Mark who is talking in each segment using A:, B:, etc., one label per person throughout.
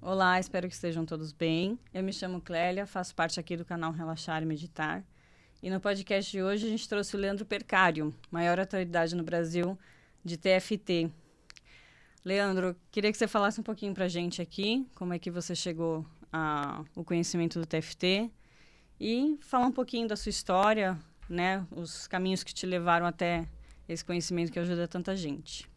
A: Olá, espero que estejam todos bem. Eu me chamo Clélia, faço parte aqui do canal Relaxar e Meditar. E no podcast de hoje a gente trouxe o Leandro Percário, maior autoridade no Brasil de TFT. Leandro, queria que você falasse um pouquinho pra gente aqui, como é que você chegou ao conhecimento do TFT e falar um pouquinho da sua história, né, os caminhos que te levaram até esse conhecimento que ajuda tanta gente.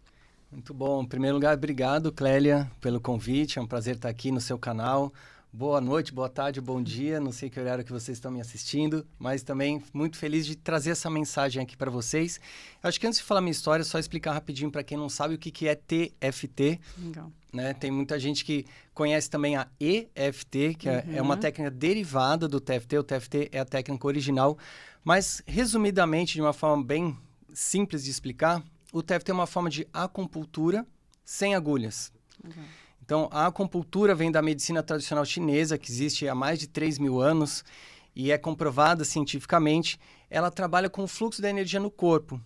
B: Muito bom. Em primeiro lugar, obrigado, Clélia, pelo convite. É um prazer estar aqui no seu canal. Boa noite, boa tarde, bom dia. Não sei que horário que vocês estão me assistindo, mas também muito feliz de trazer essa mensagem aqui para vocês. Acho que antes de falar minha história, só explicar rapidinho para quem não sabe o que é TFT.
A: Legal.
B: Né? Tem muita gente que conhece também a EFT, que é uma técnica derivada do TFT. O TFT é a técnica original. Mas, resumidamente, de uma forma bem simples de explicar, o TFT é uma forma de acupuntura sem agulhas.
A: Uhum.
B: Então, a acupuntura vem da medicina tradicional chinesa, que existe há mais de 3.000 anos e é comprovada cientificamente. Ela trabalha com o fluxo da energia no corpo.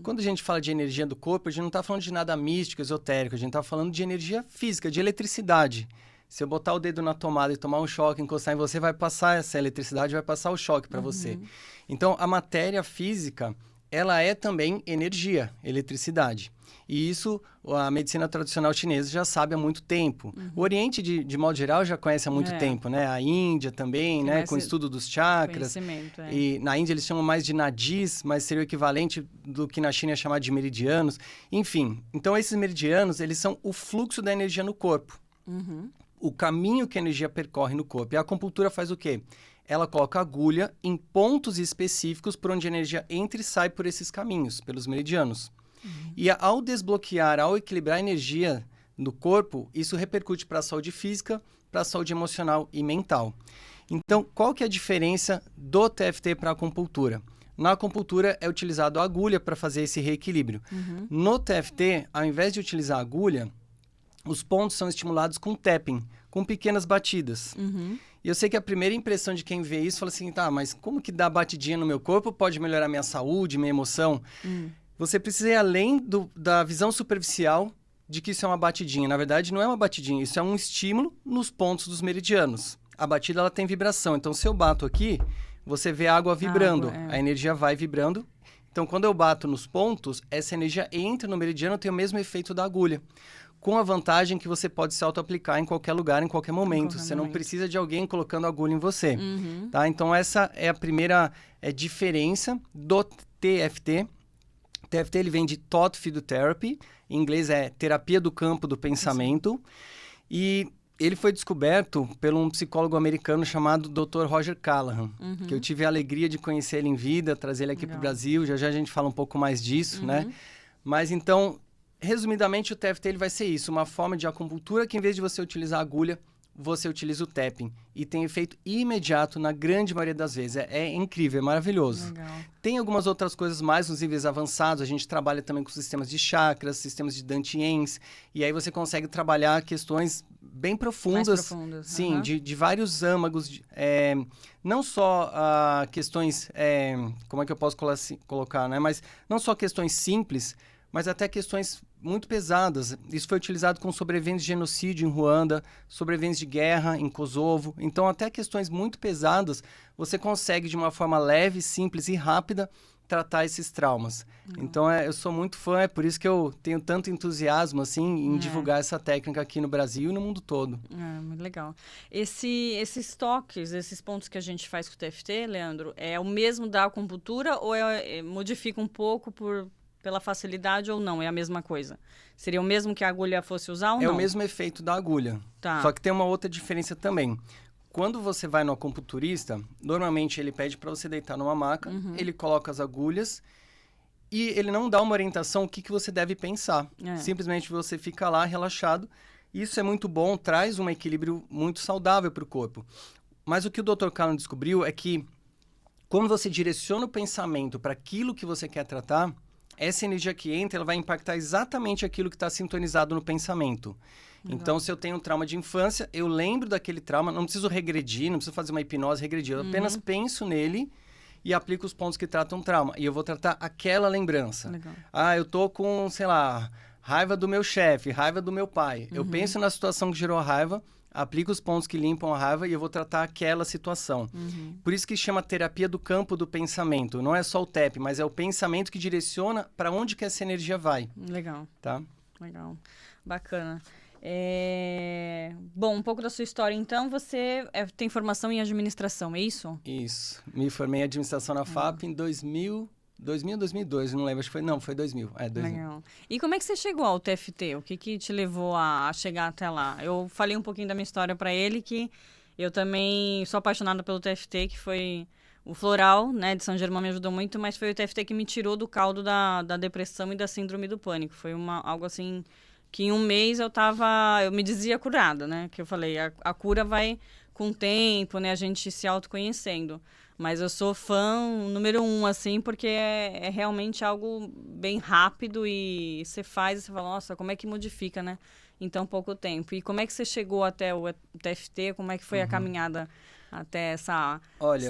B: Quando a gente fala de energia do corpo, a gente não está falando de nada místico, esotérico. A gente está falando de energia física, de eletricidade. Se eu botar o dedo na tomada e tomar um choque, encostar em você, vai passar essa eletricidade, vai passar o choque para você. Então, a matéria física, ela é também energia, eletricidade. E isso a medicina tradicional chinesa já sabe há muito tempo. O Oriente, de modo geral, já conhece há muito tempo, né? A Índia também, né? Com o estudo dos chakras. E na Índia eles chamam mais de nadis, mas seria o equivalente do que na China é chamado de meridianos. Enfim, então esses meridianos, eles são o fluxo da energia no corpo. O caminho que a energia percorre no corpo. E a acupuntura faz o quê? Ela coloca agulha em pontos específicos por onde a energia entra e sai por esses caminhos, pelos meridianos. E ao desbloquear, ao equilibrar a energia no corpo, isso repercute para a saúde física, para a saúde emocional e mental. Então, qual que é a diferença do TFT para a acupuntura? Na acupuntura é utilizado a agulha para fazer esse reequilíbrio. No TFT, ao invés de utilizar a agulha, os pontos são estimulados com tapping, com pequenas batidas. E eu sei que a primeira impressão de quem vê isso fala assim, tá, mas como que dar batidinha no meu corpo pode melhorar minha saúde, minha emoção? Você precisa ir além da visão superficial de que isso é uma batidinha. Na verdade, não é uma batidinha, isso é um estímulo nos pontos dos meridianos. A batida, ela tem vibração. Então, se eu bato aqui, você vê a água vibrando. A energia vai vibrando. Então, quando eu bato nos pontos, essa energia entra no meridiano e tem o mesmo efeito da agulha. Com a vantagem que você pode se auto-aplicar em qualquer lugar, em qualquer momento. Você não precisa de alguém colocando agulha em você. Tá? Então, essa é a primeira diferença do TFT. TFT ele vem de Thought Field Therapy, em inglês é terapia do campo do pensamento, e ele foi descoberto por um psicólogo americano chamado Dr. Roger Callahan, que eu tive a alegria de conhecer ele em vida, trazer ele aqui para o Brasil, já já a gente fala um pouco mais disso, né? Mas então, resumidamente, o TFT ele vai ser isso, uma forma de acupuntura que em vez de você utilizar a agulha, você utiliza o tapping. E tem efeito imediato na grande maioria das vezes. É incrível, é maravilhoso.
A: Legal.
B: Tem algumas outras coisas mais nos níveis avançados. A gente trabalha também com sistemas de chakras, sistemas de dantians. E aí você consegue trabalhar questões bem profundas.
A: Mais profundas.
B: Sim, de vários âmagos. Não só questões... como é que eu posso colocar, né? Mas não só questões simples, mas até questões muito pesadas. Isso foi utilizado com sobreviventes de genocídio em Ruanda, sobreviventes de guerra em Kosovo. Então, até questões muito pesadas, você consegue, de uma forma leve, simples e rápida, tratar esses traumas. Então, eu sou muito fã, é por isso que eu tenho tanto entusiasmo assim, em divulgar essa técnica aqui no Brasil e no mundo todo.
A: Muito legal. Esses toques, esses pontos que a gente faz com o TFT, Leandro, é o mesmo da acupuntura ou modifica um pouco pela facilidade ou não? É a mesma coisa? Seria o mesmo que a agulha fosse usar ou não?
B: É o mesmo efeito da agulha.
A: Tá.
B: Só que tem uma outra diferença também. Quando você vai no acupunturista, normalmente ele pede para você deitar numa maca, ele coloca as agulhas e ele não dá uma orientação o que você deve pensar. Simplesmente você fica lá relaxado. Isso é muito bom, traz um equilíbrio muito saudável para o corpo. Mas o que o Dr. Callahan descobriu é que quando você direciona o pensamento para aquilo que você quer tratar, essa energia que entra, ela vai impactar exatamente aquilo que está sintonizado no pensamento. Então, se eu tenho um trauma de infância, eu lembro daquele trauma, não preciso regredir, não preciso fazer uma hipnose regredir, eu apenas penso nele e aplico os pontos que tratam trauma. E eu vou tratar aquela lembrança.
A: Legal.
B: Eu tô com, sei lá, raiva do meu chefe, raiva do meu pai. Eu penso na situação que gerou a raiva, aplico os pontos que limpam a raiva e eu vou tratar aquela situação. Por isso que chama terapia do campo do pensamento. Não é só o TEP, mas é o pensamento que direciona para onde que essa energia vai.
A: Legal.
B: Tá?
A: Legal. Bacana. Bom, um pouco da sua história, então, você tem formação em administração, é isso?
B: Isso. Me formei em administração na FAP em 2002, não lembro, acho que foi... Não, foi 2000. 2000.
A: Legal. E como é que você chegou ao TFT? O que te levou a chegar até lá? Eu falei um pouquinho da minha história para ele, que eu também sou apaixonada pelo TFT, que foi... O Floral, né, de São Germão me ajudou muito, mas foi o TFT que me tirou do caldo da depressão e da síndrome do pânico. Foi algo assim... que em um mês eu me dizia curada, né? Que eu falei, a cura vai com o tempo, né? A gente se autoconhecendo. Mas eu sou fã número 1, assim, porque é realmente algo bem rápido e você faz e você fala, nossa, como é que modifica, né? Em tão pouco tempo. E como é que você chegou até o TFT? Como é que foi a caminhada até essas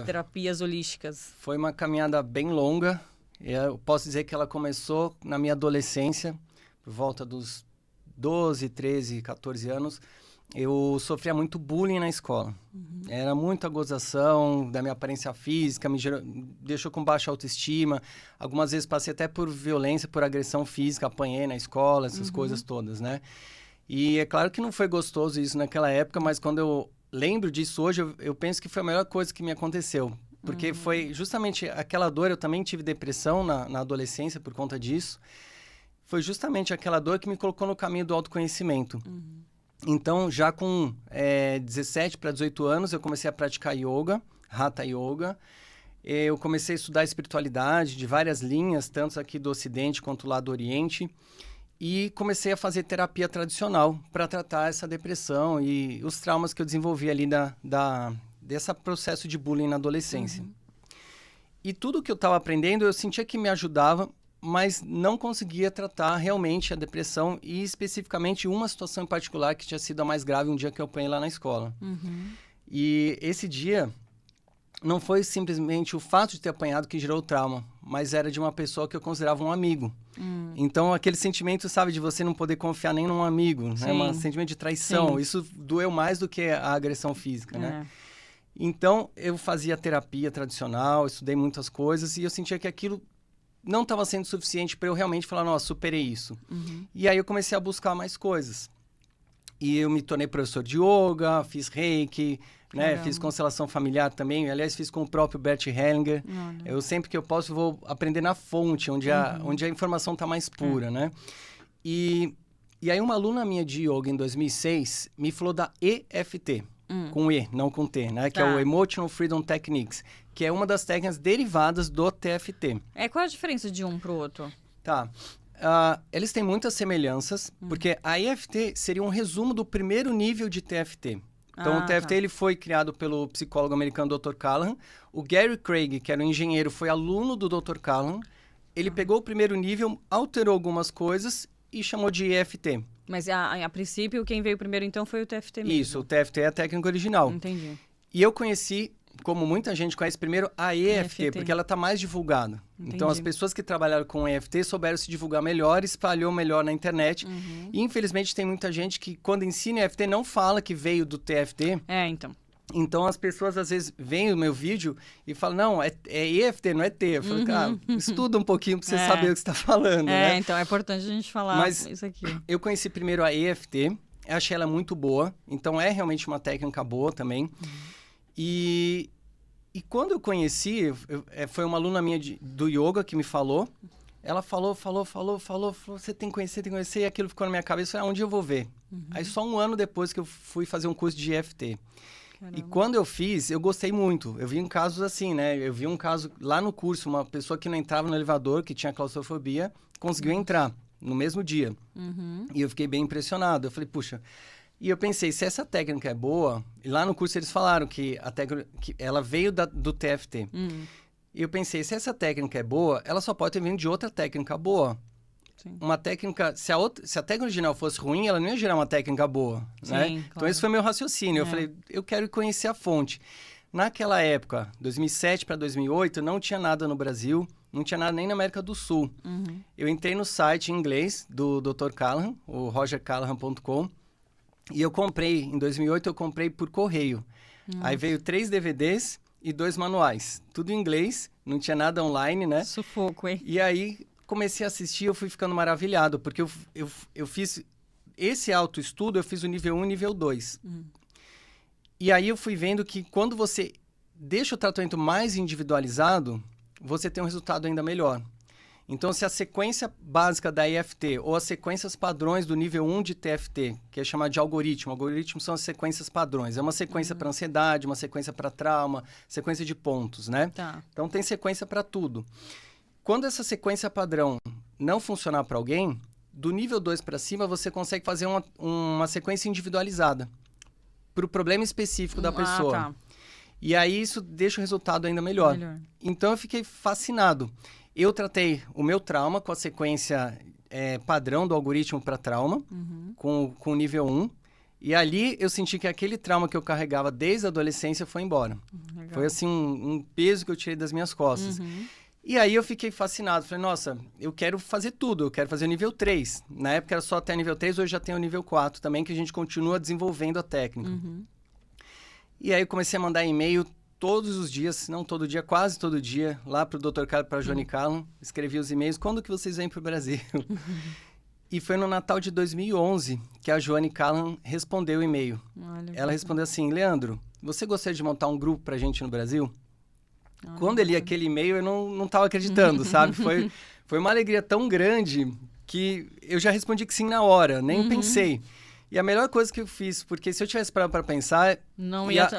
A: terapias holísticas?
B: Foi uma caminhada bem longa. Eu posso dizer que ela começou na minha adolescência, por volta dos 12, 13, 14 anos, eu sofria muito bullying na escola. Era muita gozação da minha aparência física, deixou com baixa autoestima. Algumas vezes passei até por violência, por agressão física, apanhei na escola, essas coisas todas, né? E é claro que não foi gostoso isso naquela época, mas quando eu lembro disso hoje, eu penso que foi a melhor coisa que me aconteceu. Porque foi justamente aquela dor, eu também tive depressão na adolescência por conta disso. Foi justamente aquela dor que me colocou no caminho do autoconhecimento. Então, já com 17 para 18 anos, eu comecei a praticar yoga, Hatha Yoga. Eu comecei a estudar espiritualidade de várias linhas, tanto aqui do Ocidente quanto lá do Oriente. E comecei a fazer terapia tradicional para tratar essa depressão e os traumas que eu desenvolvi ali desse processo de bullying na adolescência. E tudo que eu estava aprendendo, eu sentia que me ajudava, mas não conseguia tratar realmente a depressão e especificamente uma situação em particular que tinha sido a mais grave um dia que eu apanhei lá na escola. E esse dia não foi simplesmente o fato de ter apanhado que gerou o trauma, mas era de uma pessoa que eu considerava um amigo. Então, aquele sentimento, sabe, de você não poder confiar nem num amigo, né? Um sentimento de traição. Sim. Isso doeu mais do que a agressão física, né? Então, eu fazia terapia tradicional, estudei muitas coisas e eu sentia que aquilo não estava sendo suficiente para eu realmente falar, nossa, superei isso. E aí eu comecei a buscar mais coisas. E eu me tornei professor de yoga, fiz reiki, né? Fiz constelação familiar também. Aliás, fiz com o próprio Bert Hellinger. Eu sempre que eu posso vou aprender na fonte, onde a informação está mais pura, né? E aí uma aluna minha de yoga em 2006 me falou da EFT. Com E, não com T, né? Que é o Emotional Freedom Techniques, que é uma das técnicas derivadas do TFT.
A: Qual é a diferença de um para o outro?
B: Tá. Eles têm muitas semelhanças, porque a EFT seria um resumo do primeiro nível de TFT. Então, o TFT ele foi criado pelo psicólogo americano Dr. Callahan. O Gary Craig, que era um engenheiro, foi aluno do Dr. Callahan. Ele pegou o primeiro nível, alterou algumas coisas e chamou de EFT.
A: Mas, a princípio, quem veio primeiro, então, foi o TFT mesmo?
B: Isso, o TFT é a técnica original.
A: Entendi.
B: E eu conheci, como muita gente conhece primeiro, a EFT, porque ela está mais divulgada. Entendi. Então, as pessoas que trabalharam com EFT souberam se divulgar melhor, espalhou melhor na internet. E, infelizmente, tem muita gente que, quando ensina EFT, não fala que veio do TFT. Então, as pessoas, às vezes, veem o meu vídeo e falam, não, é EFT, não é T. Eu falo, cara, estuda um pouquinho para você saber o que você está falando, né?
A: Então, é importante a gente falar isso aqui.
B: Eu conheci primeiro a EFT, achei ela muito boa. Então, é realmente uma técnica boa também. E quando eu conheci, foi uma aluna minha do yoga que me falou. Ela falou, você tem que conhecer, e aquilo ficou na minha cabeça, onde eu vou ver? Aí, só um ano depois que eu fui fazer um curso de EFT. Caramba. E quando eu fiz, eu gostei muito. Eu vi um casos assim, né? Eu vi um caso lá no curso, uma pessoa que não entrava no elevador, que tinha claustrofobia, conseguiu entrar no mesmo dia. E eu fiquei bem impressionado. Eu falei, puxa... E eu pensei, se essa técnica é boa... E lá no curso eles falaram que a técnica que ela veio do TFT. E eu pensei, se essa técnica é boa, ela só pode ter vindo de outra técnica boa. Sim. Uma técnica... Se a técnica original fosse ruim, ela não ia gerar uma técnica boa, né? Claro. Então, esse foi meu raciocínio. Eu falei, eu quero conhecer a fonte. Naquela época, 2007 para 2008, não tinha nada no Brasil, não tinha nada nem na América do Sul. Eu entrei no site em inglês do Dr. Callahan, o rogercallahan.com, e eu comprei, em 2008 eu comprei por correio. Aí veio 3 DVDs e 2 manuais, tudo em inglês, não tinha nada online, né?
A: Sufoco, hein?
B: E aí comecei a assistir, eu fui ficando maravilhado, porque eu fiz esse autoestudo, eu fiz o nível 1 e nível 2. E aí eu fui vendo que quando você deixa o tratamento mais individualizado, você tem um resultado ainda melhor. Então, se a sequência básica da EFT ou as sequências padrões do nível 1 de TFT, que é chamado de algoritmo, algoritmos são as sequências padrões. É uma sequência para ansiedade, uma sequência para trauma, sequência de pontos, né?
A: Tá.
B: Então, tem sequência para tudo. Quando essa sequência padrão não funcionar para alguém, do nível 2 para cima, você consegue fazer uma sequência individualizada para o problema específico da pessoa.
A: Tá.
B: E aí isso deixa o resultado ainda melhor. Então eu fiquei fascinado. Eu tratei o meu trauma com a sequência padrão do algoritmo para trauma, com o nível 1. E ali eu senti que aquele trauma que eu carregava desde a adolescência foi embora.
A: Legal.
B: Foi assim um peso que eu tirei das minhas costas. E aí eu fiquei fascinado. Falei, nossa, eu quero fazer tudo. Eu quero fazer o nível 3. Na época era só até nível 3, hoje já tem o nível 4 também, que a gente continua desenvolvendo a técnica. E aí eu comecei a mandar e-mail todos os dias, não todo dia, quase todo dia, lá pro Dr. Callahan, pra Joane Callahan. Escrevi os e-mails, quando que vocês vêm pro Brasil? E foi no Natal de 2011 que a Joane Callahan respondeu o e-mail. Ela respondeu assim, Leandro, você gostaria de montar um grupo pra gente no Brasil? Quando eu li aquele e-mail, eu não estava acreditando, sabe? Foi uma alegria tão grande que eu já respondi que sim na hora, nem pensei. E a melhor coisa que eu fiz, porque se eu tivesse parado para pensar,
A: não ia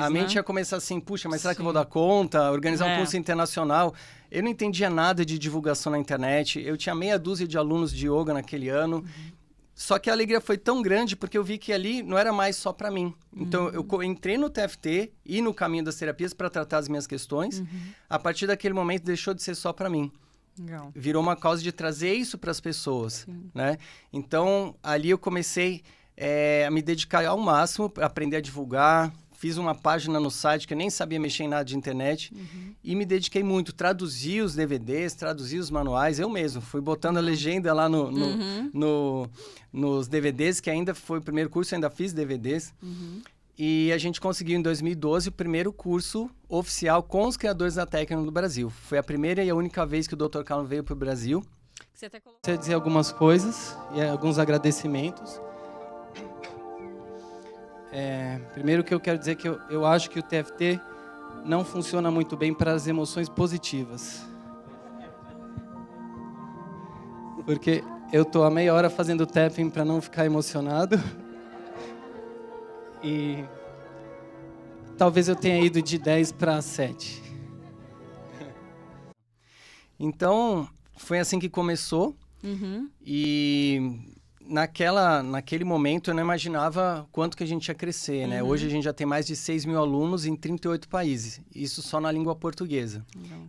B: a mente ia começar assim, puxa, mas será que eu vou dar conta? Organizar um curso internacional. Eu não entendia nada de divulgação na internet. Eu tinha meia dúzia de alunos de yoga naquele ano. Só que a alegria foi tão grande porque eu vi que ali não era mais só para mim. Então, eu entrei no TFT e no caminho das terapias para tratar as minhas questões. A partir daquele momento, deixou de ser só para mim.
A: Legal.
B: Virou uma causa de trazer isso para as pessoas, né? Então, ali eu comecei a me dedicar ao máximo para aprender a divulgar. Fiz uma página no site que eu nem sabia mexer em nada de internet e me dediquei muito. Traduzi os DVDs, traduzi os manuais, eu mesmo. Fui botando a legenda lá nos DVDs, que ainda foi o primeiro curso, eu ainda fiz DVDs. E a gente conseguiu, em 2012, o primeiro curso oficial com os criadores da técnica no Brasil. Foi a primeira e a única vez que o Dr. Callahan veio para o Brasil. Você dizer algumas coisas e alguns agradecimentos. Primeiro que eu quero dizer que eu acho que o TFT não funciona muito bem para as emoções positivas. Porque eu tô há meia hora fazendo tapping para não ficar emocionado. E talvez eu tenha ido de 10 para 7. Então, foi assim que começou. E naquele momento eu não imaginava quanto que a gente ia crescer, né? Hoje a gente já tem mais de 6 mil alunos em 38 países. Isso só na língua portuguesa.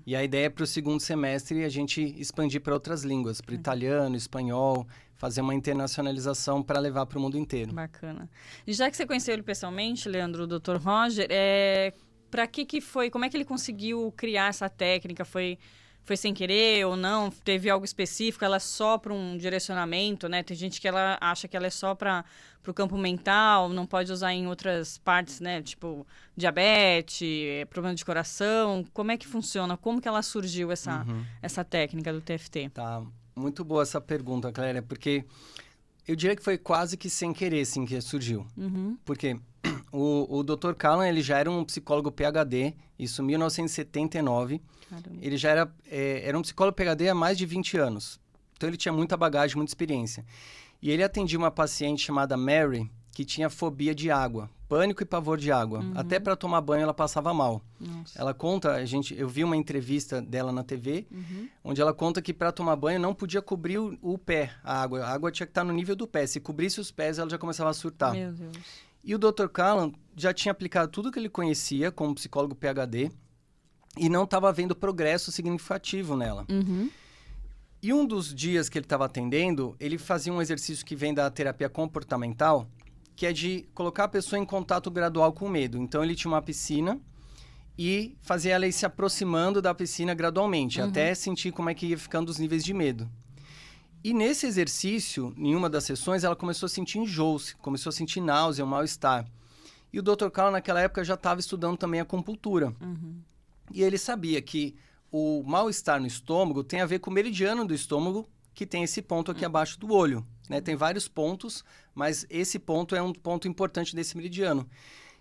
B: E a ideia é para o segundo semestre a gente expandir para outras línguas, para italiano, espanhol, fazer uma internacionalização para levar para o mundo inteiro.
A: Bacana. E já que você conheceu ele pessoalmente, Leandro, o Dr. Roger, para que foi, como é que ele conseguiu criar essa técnica? Foi sem querer ou não? Teve algo específico? Ela é só para um direcionamento, né? Tem gente que ela acha que ela é só para o campo mental, não pode usar em outras partes, né? Tipo, diabetes, problema de coração. Como é que funciona? Como que ela surgiu, essa técnica do TFT?
B: Tá, muito boa essa pergunta, Clélia, porque eu diria que foi quase que sem querer, assim, que surgiu. Porque o Dr. Callahan, ele já era um psicólogo PhD, isso em 1979. Caramba. Ele já era um psicólogo PhD há mais de 20 anos. Então, ele tinha muita bagagem, muita experiência. E ele atendia uma paciente chamada Mary, que tinha fobia de água, pânico e pavor de água. Até para tomar banho, ela passava mal. Nossa. Ela conta, eu vi uma entrevista dela na TV, onde ela conta que para tomar banho não podia cobrir o pé, a água. A água tinha que estar no nível do pé. Se cobrisse os pés, ela já começava a surtar.
A: Meu Deus.
B: E o Dr. Callahan já tinha aplicado tudo que ele conhecia como psicólogo PhD e não estava vendo progresso significativo nela. E um dos dias que ele estava atendendo, ele fazia um exercício que vem da terapia comportamental, que é de colocar a pessoa em contato gradual com o medo. Então, ele tinha uma piscina e fazer ela ir se aproximando da piscina gradualmente, até sentir como é que ia ficando os níveis de medo. E nesse exercício, em uma das sessões, ela começou a sentir enjoo, começou a sentir náusea, um mal-estar. E o Dr. Carl, naquela época, já estava estudando também a acupuntura. E ele sabia que o mal-estar no estômago tem a ver com o meridiano do estômago, que tem esse ponto aqui abaixo do olho, né? Tem vários pontos, mas esse ponto é um ponto importante desse meridiano.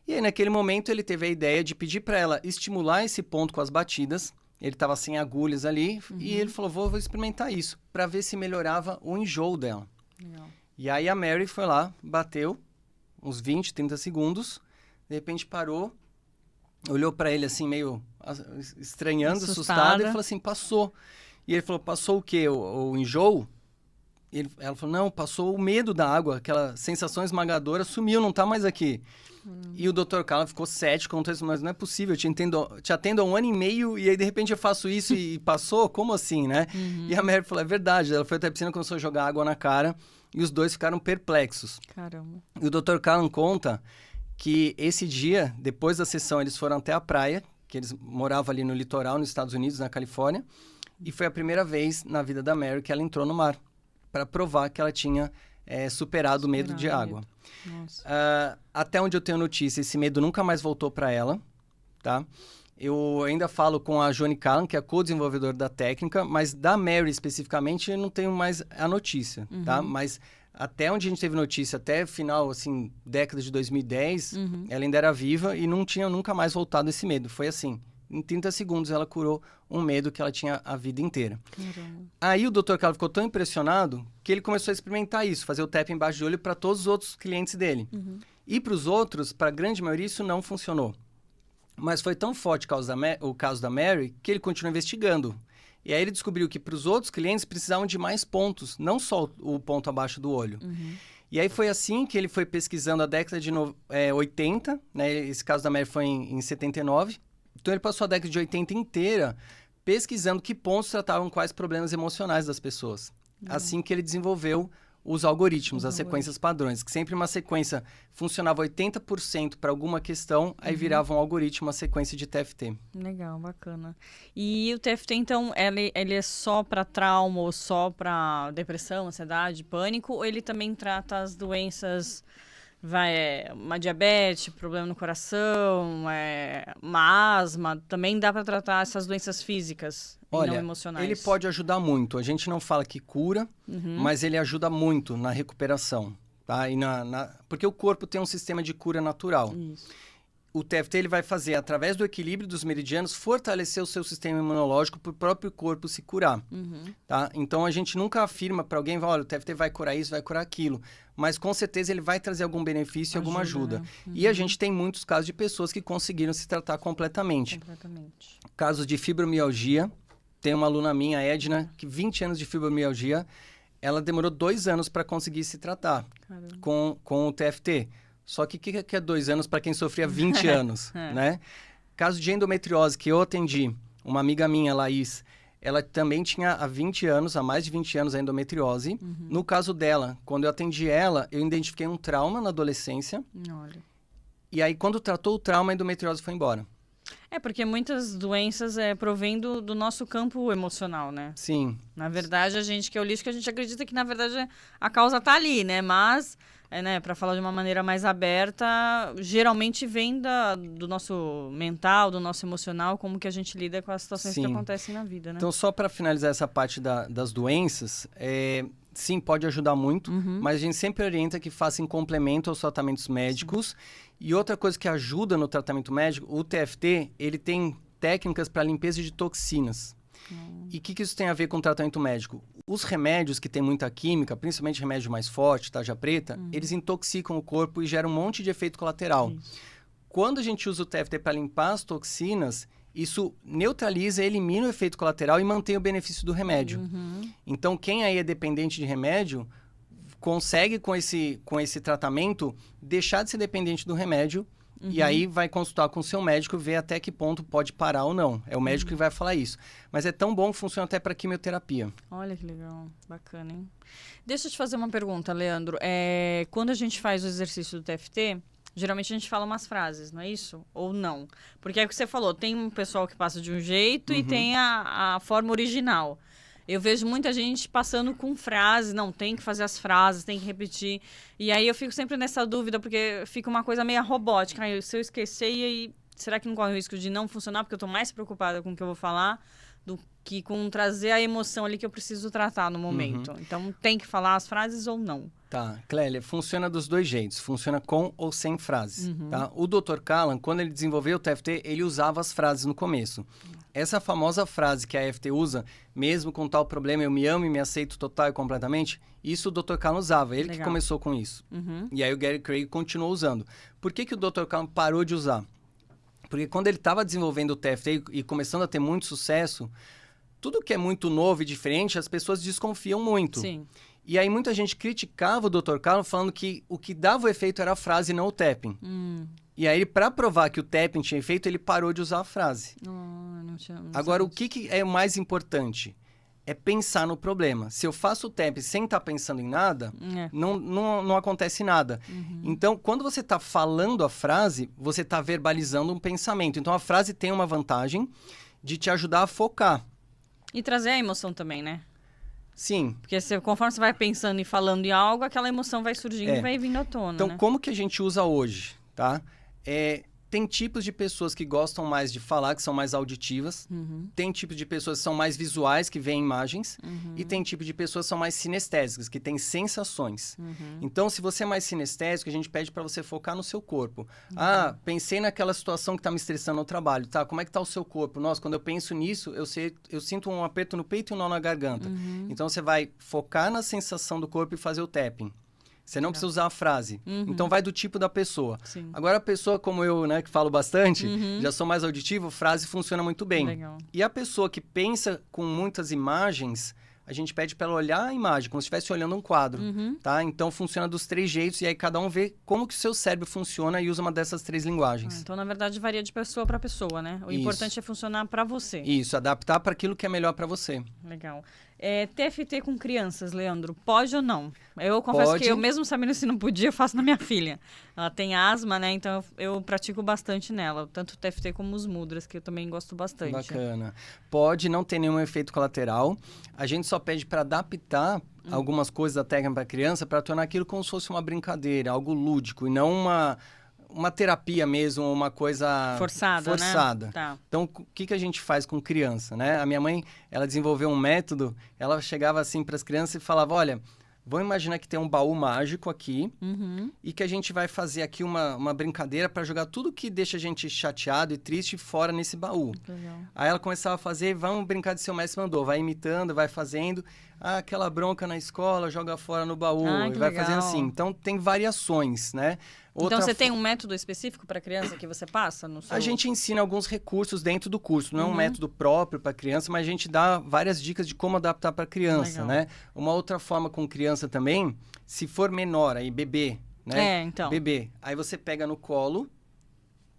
B: E aí, naquele momento, ele teve a ideia de pedir para ela estimular esse ponto com as batidas. Ele estava sem agulhas ali e ele falou, vou experimentar isso, para ver se melhorava o enjoo dela.
A: Legal.
B: E aí a Mary foi lá, bateu uns 20, 30 segundos, de repente parou, olhou para ele assim, meio estranhando, assustada, e falou assim, passou. E ele falou, passou o quê? O enjoo? Ela falou, não, passou o medo da água, aquela sensação esmagadora, sumiu, não tá mais aqui. E o Dr. Carl ficou cético, mas não é possível, eu te atendo há 1 ano e meio e aí de repente eu faço isso e passou? Como assim, né? E a Mary falou, é verdade, ela foi até a piscina, começou a jogar água na cara e os dois ficaram perplexos.
A: Caramba.
B: E o Dr. Carl conta que esse dia, depois da sessão, eles foram até a praia, que eles moravam ali no litoral, nos Estados Unidos, na Califórnia, e foi a primeira vez na vida da Mary que ela entrou no mar, para provar que ela tinha superado o medo de água. Até onde eu tenho notícia, esse medo nunca mais voltou para ela, tá? Eu ainda falo com a Johnny Callan, que é a co-desenvolvedora da técnica, mas da Mary especificamente eu não tenho mais a notícia, tá? Mas até onde a gente teve notícia, até final, assim, década de 2010, ela ainda era viva e não tinha nunca mais voltado esse medo. Foi assim, em 30 segundos ela curou um medo que ela tinha a vida inteira.
A: Caramba.
B: Aí o Dr. Carl ficou tão impressionado que ele começou a experimentar isso, fazer o tap embaixo do olho para todos os outros clientes dele. E para os outros, para a grande maioria, isso não funcionou. Mas foi tão forte o caso da Mary que ele continuou investigando. E aí ele descobriu que para os outros clientes precisavam de mais pontos, não só o ponto abaixo do olho. E aí foi assim que ele foi pesquisando a década de 80, né? Esse caso da Mary foi em 79. Então ele passou a década de 80 inteira pesquisando que pontos tratavam quais problemas emocionais das pessoas. Assim que ele desenvolveu os algoritmos, as sequências padrões, que sempre uma sequência funcionava 80% para alguma questão, aí virava um algoritmo, uma sequência de TFT.
A: Legal, bacana. E o TFT, então, ele é só para trauma ou só para depressão, ansiedade, pânico, ou ele também trata as doenças, uma diabetes, problema no coração, uma asma, também dá para tratar essas doenças físicas e não emocionais?
B: Ele pode ajudar muito. A gente não fala que cura, mas ele ajuda muito na recuperação, tá? Porque o corpo tem um sistema de cura natural.
A: Isso.
B: O TFT ele vai fazer, através do equilíbrio dos meridianos, fortalecer o seu sistema imunológico para o próprio corpo se curar. Tá? Então, a gente nunca afirma para alguém, olha, o TFT vai curar isso, vai curar aquilo. Mas, com certeza, ele vai trazer algum benefício e alguma ajuda. Né? E a gente tem muitos casos de pessoas que conseguiram se tratar completamente. Casos de fibromialgia. Tem uma aluna minha, a Edna, que 20 anos de fibromialgia, ela demorou 2 anos para conseguir se tratar com o TFT. Só que o que é 2 anos para quem sofria 20 anos, né? Caso de endometriose que eu atendi, uma amiga minha, Laís, ela também tinha há mais de 20 anos a endometriose. No caso dela, quando eu atendi ela, eu identifiquei um trauma na adolescência.
A: Olha.
B: E aí, quando tratou o trauma, a endometriose foi embora.
A: Porque muitas doenças provêm do nosso campo emocional, né?
B: Sim.
A: Na verdade, a gente que é holístico, a gente acredita que, na verdade, a causa tá ali, né? Mas, para falar de uma maneira mais aberta, geralmente vem do nosso mental, do nosso emocional, como que a gente lida com as situações que acontecem na vida, né?
B: Então, só para finalizar essa parte das doenças, sim, pode ajudar muito, mas a gente sempre orienta que faça em complemento aos tratamentos médicos. Sim. E outra coisa que ajuda no tratamento médico, o TFT, ele tem técnicas para limpeza de toxinas. E o que isso tem a ver com o tratamento médico? Os remédios que tem muita química, principalmente remédio mais forte, tarja preta, eles intoxicam o corpo e geram um monte de efeito colateral. Isso. Quando a gente usa o TFT para limpar as toxinas, isso neutraliza, elimina o efeito colateral e mantém o benefício do remédio. Então, quem aí é dependente de remédio, consegue com esse tratamento deixar de ser dependente do remédio e aí vai consultar com o seu médico e ver até que ponto pode parar ou não. É o médico que vai falar isso. Mas é tão bom que funciona até para quimioterapia.
A: Olha que legal, bacana, hein? Deixa eu te fazer uma pergunta, Leandro. Quando a gente faz o exercício do TFT, Geralmente a gente fala umas frases, não é isso? Ou não? Porque é o que você falou, tem um pessoal que passa de um jeito e tem a forma original. Eu vejo muita gente passando com frases, não, tem que fazer as frases, tem que repetir. E aí eu fico sempre nessa dúvida, porque fica uma coisa meio robótica. Aí, se eu esquecer, e aí, será que não corre o risco de não funcionar? Porque eu tô mais preocupada com o que eu vou falar do que com trazer a emoção ali que eu preciso tratar no momento. Então, tem que falar as frases ou não?
B: Tá, Clélia, funciona dos dois jeitos. Funciona com ou sem frases, tá? O Dr. Callan, quando ele desenvolveu o TFT, ele usava as frases no começo. Essa famosa frase que a EFT usa, mesmo com tal problema, eu me amo e me aceito total e completamente, isso o Dr. Callan usava, ele que começou com isso. E aí o Gary Craig continuou usando. Por que o Dr. Callan parou de usar? Porque quando ele estava desenvolvendo o TFT e começando a ter muito sucesso, tudo que é muito novo e diferente, as pessoas desconfiam muito.
A: Sim.
B: E aí muita gente criticava o Dr. Callan falando que o que dava o efeito era a frase e não o tapping. E aí, para provar que o tapping tinha efeito, ele parou de usar a frase.
A: Não
B: Agora, o que é o mais importante? É pensar no problema. Se eu faço o tapping sem estar pensando em nada, não acontece nada. Então, quando você está falando a frase, você está verbalizando um pensamento. Então, a frase tem uma vantagem de te ajudar a focar.
A: E trazer a emoção também, né?
B: Sim.
A: Porque conforme você vai pensando e falando em algo, aquela emoção vai surgindo e vai vindo à tona,
B: Então,
A: né?
B: como que a gente usa hoje, tá? Tem tipos de pessoas que gostam mais de falar, que são mais auditivas. Tem tipos de pessoas que são mais visuais, que veem imagens. E tem tipo de pessoas que são mais sinestésicas, que têm sensações. Então, se você é mais sinestésico, a gente pede para você focar no seu corpo. Ah, pensei naquela situação que está me estressando no trabalho. Tá, como é que está o seu corpo? Nossa, quando eu penso nisso, eu sinto um aperto no peito e um nó na garganta. Então, você vai focar na sensação do corpo e fazer o tapping. Você não precisa usar a frase. Então, vai do tipo da pessoa.
A: Sim.
B: Agora, a pessoa como eu, né, que falo bastante, já sou mais auditivo, frase funciona muito bem.
A: Legal.
B: E a pessoa que pensa com muitas imagens, a gente pede para ela olhar a imagem, como se estivesse olhando um quadro, tá? Então, funciona dos três jeitos e aí cada um vê como que o seu cérebro funciona e usa uma dessas três linguagens.
A: Então, na verdade, varia de pessoa para pessoa, né? O importante é funcionar para você.
B: Isso, adaptar para aquilo que é melhor para você.
A: Legal. TFT com crianças, Leandro, pode ou não? Eu confesso que eu, mesmo sabendo se não podia, eu faço na minha filha. Ela tem asma, né? Então eu pratico bastante nela. Tanto o TFT como os mudras, que eu também gosto bastante.
B: Bacana. Pode não ter nenhum efeito colateral. A gente só pede para adaptar algumas coisas da técnica para criança para tornar aquilo como se fosse uma brincadeira, algo lúdico, e não uma terapia mesmo, uma coisa
A: forçada. Né? Tá.
B: Então, o que a gente faz com criança, né? A minha mãe, ela desenvolveu um método, ela chegava assim para as crianças e falava, olha, vamos imaginar que tem um baú mágico aqui e que a gente vai fazer aqui uma brincadeira para jogar tudo que deixa a gente chateado e triste fora nesse baú.
A: Legal.
B: Aí ela começava a fazer, vamos brincar de seu mestre mandou, vai imitando, vai fazendo. Ah, aquela bronca na escola, joga fora no baú, e vai fazendo assim. Então, tem variações, né?
A: Então, você tem um método específico para criança que você passa no seu...
B: A gente ensina alguns recursos dentro do curso. Não é um método próprio para criança, mas a gente dá várias dicas de como adaptar para criança, né? Uma outra forma com criança também, se for menor, aí bebê, né?
A: Então.
B: Bebê. Aí você pega no colo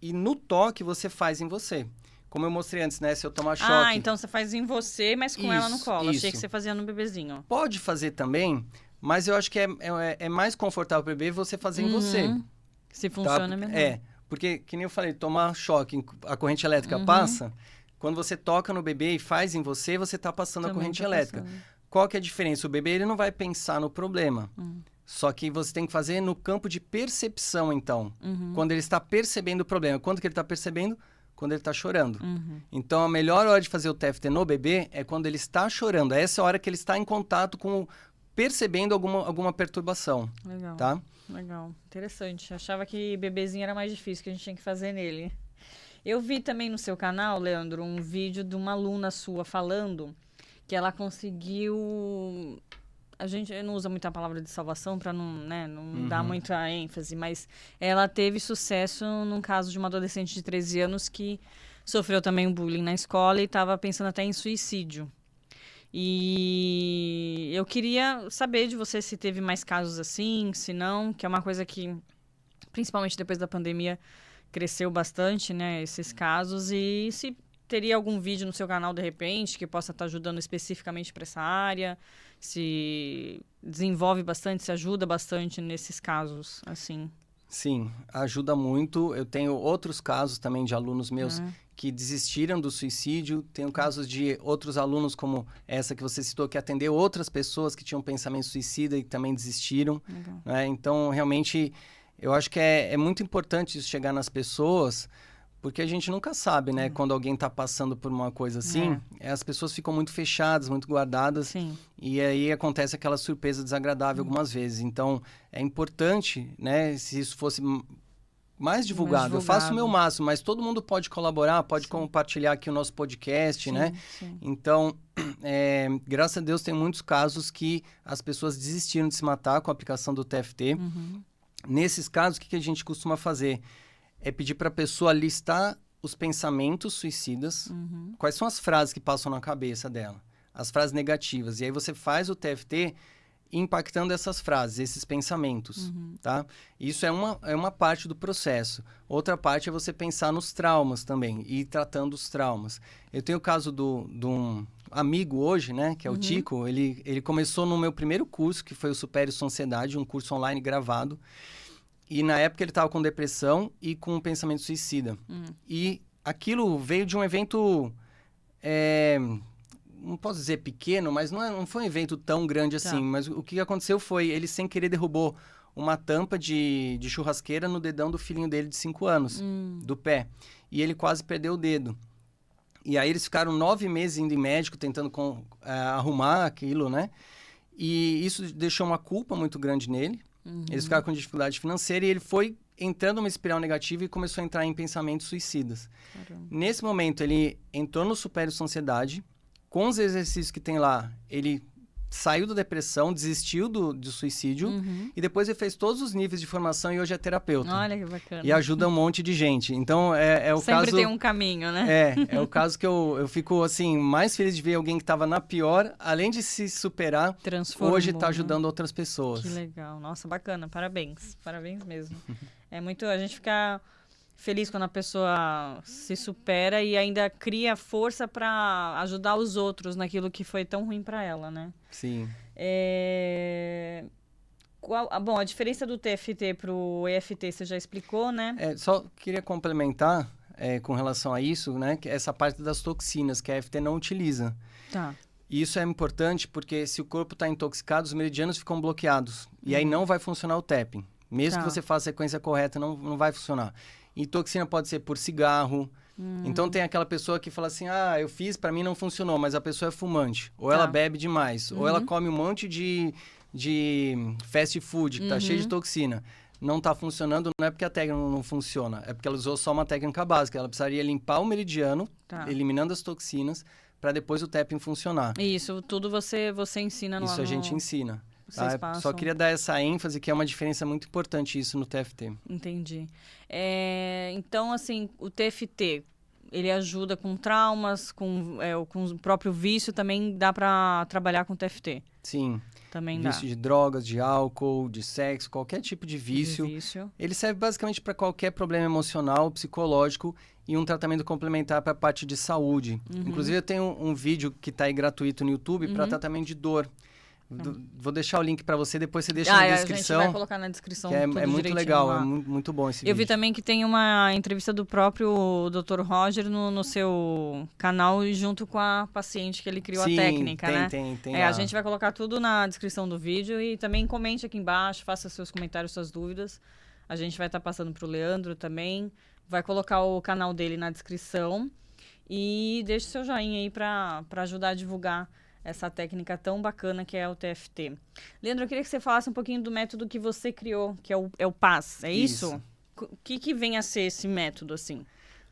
B: e no toque você faz em você. Como eu mostrei antes, né? Se eu tomar choque...
A: Ah, então você faz em você, mas com ela no colo. Achei que você fazia no bebezinho.
B: Pode fazer também, mas eu acho que é mais confortável para o bebê você fazer em você.
A: Se funciona melhor.
B: Porque, que nem eu falei, tomar choque, a corrente elétrica passa, quando você toca no bebê e faz em você, você está passando a corrente elétrica. Qual que é a diferença? O bebê ele não vai pensar no problema. Só que você tem que fazer no campo de percepção, então. Quando ele está percebendo o problema. Quando que ele está percebendo? Quando ele está chorando. Então, a melhor hora de fazer o TFT no bebê é quando ele está chorando. Essa é a hora que ele está em contato com... percebendo alguma perturbação.
A: Legal.
B: Tá?
A: Legal. Interessante. Eu achava que bebezinho era mais difícil, que a gente tinha que fazer nele. Eu vi também no seu canal, Leandro, um vídeo de uma aluna sua falando que ela conseguiu... A gente não usa muito a palavra de salvação para não dar muita ênfase, mas ela teve sucesso num caso de uma adolescente de 13 anos que sofreu também um bullying na escola e estava pensando até em suicídio. E eu queria saber de você se teve mais casos assim, se não, que é uma coisa que, principalmente depois da pandemia, cresceu bastante, né, esses casos, e se teria algum vídeo no seu canal, de repente, que possa estar ajudando especificamente para essa área, se desenvolve bastante, se ajuda bastante nesses casos, assim.
B: Sim, ajuda muito. Eu tenho outros casos também de alunos meus que desistiram do suicídio. Tenho casos de outros alunos, como essa que você citou, que atendeu outras pessoas que tinham pensamento suicida e também desistiram. Né? Então, realmente, eu acho que é muito importante isso chegar nas pessoas, porque a gente nunca sabe, né? Quando alguém está passando por uma coisa assim, as pessoas ficam muito fechadas, muito guardadas.
A: Sim.
B: E aí acontece aquela surpresa desagradável algumas vezes. Então, é importante, né? Se isso fosse mais divulgado. Eu faço o meu máximo, mas todo mundo pode colaborar, pode compartilhar aqui o nosso podcast, né?
A: Sim.
B: Então, graças a Deus, tem muitos casos que as pessoas desistiram de se matar com a aplicação do TFT. Nesses casos, o que a gente costuma fazer? É pedir para a pessoa listar os pensamentos suicidas, quais são as frases que passam na cabeça dela, as frases negativas. E aí você faz o TFT impactando essas frases, esses pensamentos, tá? Isso é uma parte do processo. Outra parte é você pensar nos traumas também e ir tratando os traumas. Eu tenho o caso de um amigo hoje, né, que é o Tico. Ele começou no meu primeiro curso, que foi o Supere Sua Ansiedade, um curso online gravado. E na época ele estava com depressão e com pensamento suicida. E aquilo veio de um evento, não posso dizer pequeno, mas não foi um evento tão grande assim. Mas o que aconteceu foi, ele sem querer derrubou uma tampa de churrasqueira no dedão do filhinho dele de 5 anos, do pé. E ele quase perdeu o dedo. E aí eles ficaram 9 meses indo em médico, tentando arrumar aquilo, né? E isso deixou uma culpa muito grande nele. Eles ficaram com dificuldade financeira e ele foi entrando numa espiral negativa e começou a entrar em pensamentos suicidas.
A: Caramba.
B: Nesse momento, ele entrou no Supere Sua Ansiedade. Com os exercícios que tem lá, ele saiu da depressão, desistiu do suicídio e depois ele fez todos os níveis de formação e hoje é terapeuta.
A: Olha que bacana.
B: E ajuda um monte de gente. Então, é o
A: Sempre
B: caso...
A: Sempre tem um caminho, né?
B: É o caso que eu fico, assim, mais feliz de ver alguém que estava na pior, além de se superar, hoje está ajudando outras pessoas.
A: Que legal. Nossa, bacana. Parabéns. Parabéns mesmo. É muito... A gente fica feliz quando a pessoa se supera e ainda cria força para ajudar os outros naquilo que foi tão ruim para ela, né?
B: Sim.
A: Bom, a diferença do TFT para o EFT você já explicou, né?
B: Só queria complementar com relação a isso, né? Que essa parte das toxinas que a EFT não utiliza.
A: Tá.
B: E isso é importante porque se o corpo está intoxicado, os meridianos ficam bloqueados. E aí não vai funcionar o tapping. Mesmo que você faça a sequência correta, não vai funcionar. E toxina pode ser por cigarro. Então tem aquela pessoa que fala assim, eu fiz, para mim não funcionou, mas a pessoa é fumante. Ou ela bebe demais, ou ela come um monte de fast food, que tá cheio de toxina. Não tá funcionando, não é porque a técnica não funciona, é porque ela usou só uma técnica básica. Ela precisaria limpar o meridiano, eliminando as toxinas, para depois o tapping funcionar.
A: E isso tudo você ensina no...
B: Isso a gente ensina.
A: Tá?
B: Só queria dar essa ênfase, que é uma diferença muito importante isso no TFT.
A: Entendi. Então, assim, o TFT, ele ajuda com traumas, com o próprio vício, também dá para trabalhar com TFT?
B: Sim.
A: Também
B: vício de drogas, de álcool, de sexo, qualquer tipo de vício. Ele serve basicamente para qualquer problema emocional, psicológico e um tratamento complementar para a parte de saúde. Inclusive, eu tenho um vídeo que está aí gratuito no YouTube para tratamento de dor. Vou deixar o link para você, depois você deixa na descrição.
A: A gente vai colocar na descrição
B: que é muito legal, é muito bom esse vídeo.
A: Eu vi também que tem uma entrevista do próprio Dr. Roger no seu canal, junto com a paciente que ele criou a técnica, né? Tem. A gente vai colocar tudo na descrição do vídeo e também comente aqui embaixo, faça seus comentários, suas dúvidas. A gente vai estar passando para o Leandro também. Vai colocar o canal dele na descrição e deixe seu joinha aí para ajudar a divulgar essa técnica tão bacana que é o TFT. Leandro, eu queria que você falasse um pouquinho do método que você criou, que é o PAS, é isso? O que vem a ser esse método, assim?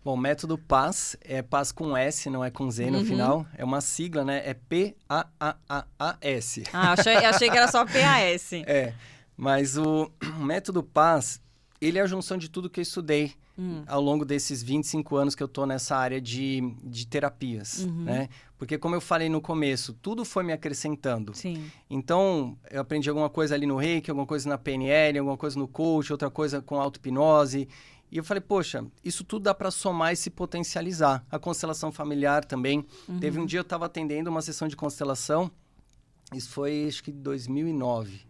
B: Bom, o método PAS é PAS com S, não é com Z no final. É uma sigla, né? É P-A-A-A-S.
A: Achei que era só PAS.
B: Mas o método PAS, ele é a junção de tudo que eu estudei ao longo desses 25 anos que eu tô nessa área de terapias, né? Porque, como eu falei no começo, tudo foi me acrescentando.
A: Sim.
B: Então, eu aprendi alguma coisa ali no Reiki, alguma coisa na PNL, alguma coisa no coach, outra coisa com auto-hipnose. E eu falei, poxa, isso tudo dá para somar e se potencializar. A constelação familiar também. Teve um dia eu estava atendendo uma sessão de constelação, isso foi, acho que 2009,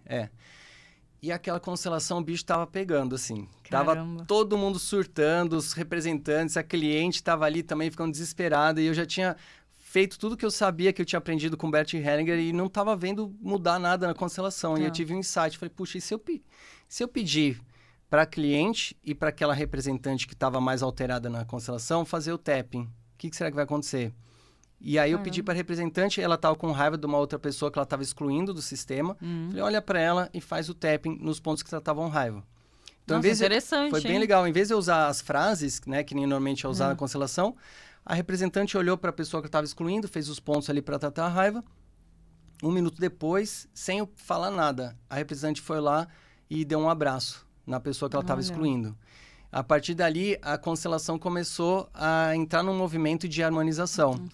B: E aquela constelação, o bicho tava pegando, assim.
A: Caramba.
B: Tava todo mundo surtando, os representantes, a cliente tava ali também ficando desesperada. E eu já tinha feito tudo que eu sabia que eu tinha aprendido com o Bert Hellinger e não tava vendo mudar nada na constelação. E eu tive um insight, falei, puxa, e se eu pedir para a cliente e para aquela representante que estava mais alterada na constelação fazer o tapping? O que será que vai acontecer? E aí eu pedi para a representante, ela estava com raiva de uma outra pessoa que ela estava excluindo do sistema. Falei, olha para ela e faz o tapping nos pontos que ela estava com raiva. Então,
A: Nossa, interessante,
B: foi bem legal. Em vez de eu usar as frases, né, que nem normalmente é usar na constelação, a representante olhou para a pessoa que estava excluindo, fez os pontos ali para tratar a raiva. 1 minuto depois, sem eu falar nada, a representante foi lá e deu um abraço na pessoa que ela estava excluindo. A partir dali, a constelação começou a entrar num movimento de harmonização.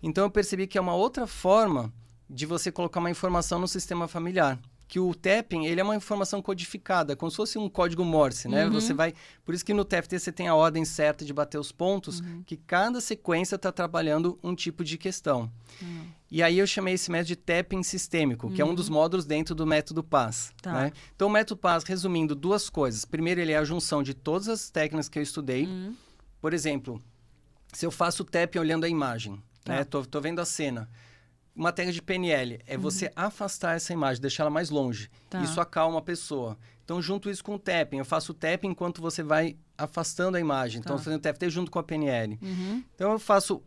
B: Então, eu percebi que é uma outra forma de você colocar uma informação no sistema familiar. Que o tapping, ele é uma informação codificada, como se fosse um código Morse, né? Você vai... Por isso que no TFT você tem a ordem certa de bater os pontos, que cada sequência está trabalhando um tipo de questão. E aí eu chamei esse método de tapping sistêmico, que é um dos módulos dentro do método PAS. Né? Então, o método PAS, resumindo, 2 coisas. Primeiro, ele é a junção de todas as técnicas que eu estudei. Por exemplo, se eu faço tapping olhando a imagem, né? Tô vendo a cena. Uma técnica de PNL é você afastar essa imagem, deixar ela mais longe. Isso acalma a pessoa. Então, junto isso com o tapping. Eu faço o tapping enquanto você vai afastando a imagem. Então, eu tô fazendo o TFT junto com a PNL. Então, eu faço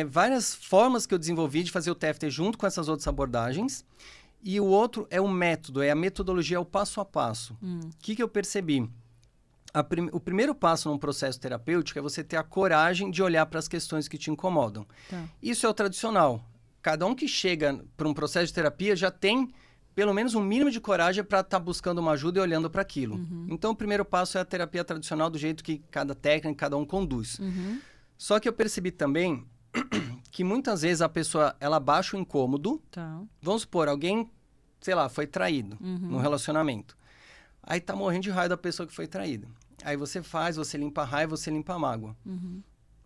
B: várias formas que eu desenvolvi de fazer o TFT junto com essas outras abordagens. E o outro é o método, é a metodologia, é o passo a passo. O que eu percebi? O primeiro passo num processo terapêutico é você ter a coragem de olhar para as questões que te incomodam. Isso é o tradicional. Cada um que chega para um processo de terapia já tem pelo menos um mínimo de coragem para estar buscando uma ajuda e olhando para aquilo. Então, o primeiro passo é a terapia tradicional do jeito que cada técnica, cada um conduz. Só que eu percebi também que muitas vezes a pessoa, ela baixa o incômodo. Vamos supor, alguém, sei lá, foi traído num relacionamento. Aí tá morrendo de raiva da pessoa que foi traída. Aí você limpa a raiva, você limpa a mágoa.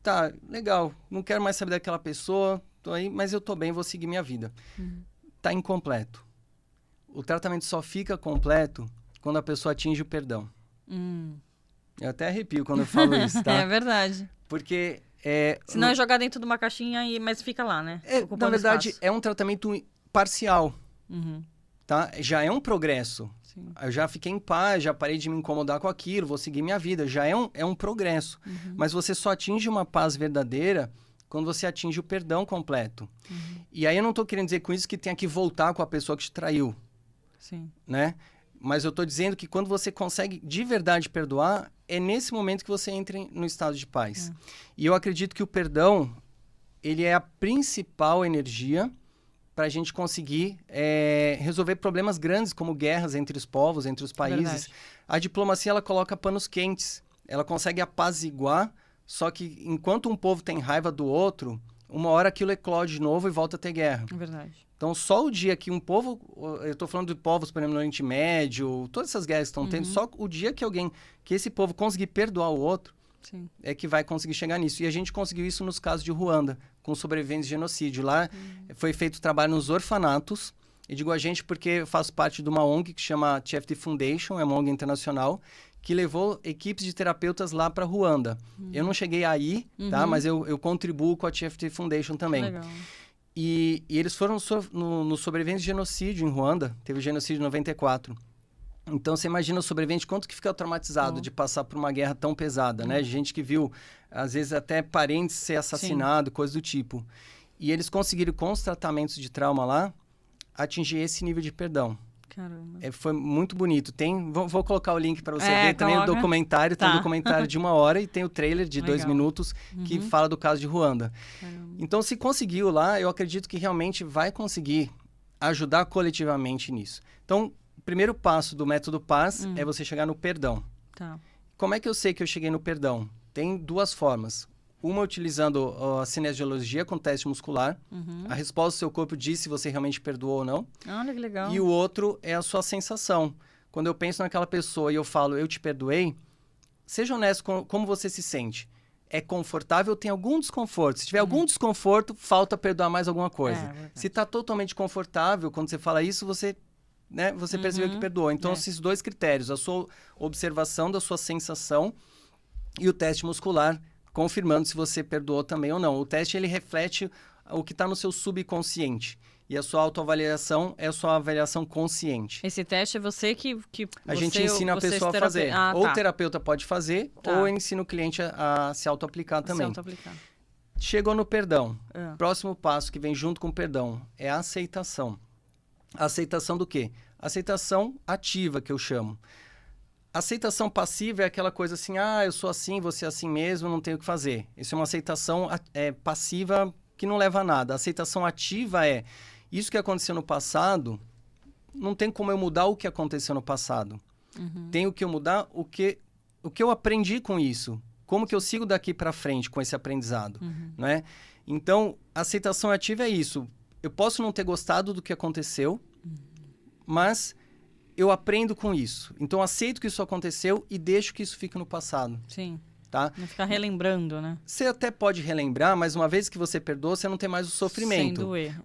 B: Tá, legal, não quero mais saber daquela pessoa, tô aí, mas eu tô bem, vou seguir minha vida. Tá incompleto. O tratamento só fica completo quando a pessoa atinge o perdão. Eu até arrepio quando eu falo isso, tá?
A: É verdade.
B: Porque...
A: Senão é jogar dentro de uma caixinha, mas fica lá, né?
B: Na verdade, espaço. É um tratamento parcial. Tá? Já é um progresso. Eu já fiquei em paz, já parei de me incomodar com aquilo, vou seguir minha vida. Já é um progresso. Mas você só atinge uma paz verdadeira quando você atinge o perdão completo. E aí eu não estou querendo dizer com isso que tenha que voltar com a pessoa que te traiu. Né? Mas eu estou dizendo que quando você consegue de verdade perdoar, é nesse momento que você entra no estado de paz. E eu acredito que o perdão, ele é a principal energia para a gente conseguir resolver problemas grandes, como guerras entre os povos, entre os países. A diplomacia, ela coloca panos quentes. Ela consegue apaziguar, só que enquanto um povo tem raiva do outro, uma hora aquilo eclode de novo e volta a ter guerra. Então, só o dia que um povo... Eu estou falando de povos, por exemplo, no Oriente Médio, todas essas guerras que estão tendo, só o dia que esse povo conseguir perdoar o outro, é que vai conseguir chegar nisso. E a gente conseguiu isso nos casos de Ruanda, com sobreviventes de genocídio. Lá foi feito trabalho nos orfanatos. E digo a gente porque eu faço parte de uma ONG que chama TFT Foundation, é uma ONG internacional, que levou equipes de terapeutas lá para Ruanda. Eu não cheguei aí, tá? Mas eu contribuo com a TFT Foundation também.
A: Legal.
B: E eles foram no sobreviventes de genocídio em Ruanda. Teve o genocídio em 94. Então, você imagina o sobrevivente, quanto que fica traumatizado de passar por uma guerra tão pesada, né? Gente que viu, às vezes, até parentes ser assassinado, coisa do tipo. E eles conseguiram, com os tratamentos de trauma lá, atingir esse nível de perdão.
A: Caramba.
B: Foi muito bonito. Vou colocar o link para você ver também o documentário. Tem um documentário de 1 hora e tem o trailer de 2 minutos que fala do caso de Ruanda. Então, se conseguiu lá, eu acredito que realmente vai conseguir ajudar coletivamente nisso. Então, o primeiro passo do método PAS é você chegar no perdão. Como é que eu sei que eu cheguei no perdão? Tem 2 formas. Uma utilizando a cinesiologia com teste muscular. A resposta do seu corpo diz se você realmente perdoou ou não.
A: Olha que legal.
B: E o outro é a sua sensação. Quando eu penso naquela pessoa e eu falo, eu te perdoei, seja honesto com como você se sente. É confortável? Tem algum desconforto? Se tiver algum desconforto, falta perdoar mais alguma coisa. Se está totalmente confortável, quando você fala isso, você né, você percebeu que perdoou. Então, esses dois critérios, a sua observação da sua sensação e o teste muscular, confirmando se você perdoou também ou não. O teste, ele reflete o que está no seu subconsciente. E a sua autoavaliação é a sua avaliação consciente.
A: Esse teste é você que
B: a gente ensina a pessoa a fazer. Ou o terapeuta pode fazer, ou ensina o cliente a se auto-aplicar também.
A: Se auto-aplicar.
B: Chegou no perdão. Próximo passo que vem junto com o perdão é a aceitação. A aceitação do quê? Aceitação ativa, que eu chamo. Aceitação passiva é aquela coisa assim, eu sou assim, você é assim mesmo, não tenho o que fazer. Isso é uma aceitação passiva que não leva a nada. A aceitação ativa é, isso que aconteceu no passado, não tem como eu mudar o que aconteceu no passado. Tenho que eu mudar o que eu aprendi com isso. Como que eu sigo daqui para frente com esse aprendizado, né? Então, a aceitação ativa é isso. Eu posso não ter gostado do que aconteceu, mas eu aprendo com isso. Então, aceito que isso aconteceu e deixo que isso fique no passado.
A: Sim.
B: Tá?
A: Não ficar relembrando, né?
B: Você até pode relembrar, mas uma vez que você perdoa, você não tem mais o sofrimento.
A: Sem doer,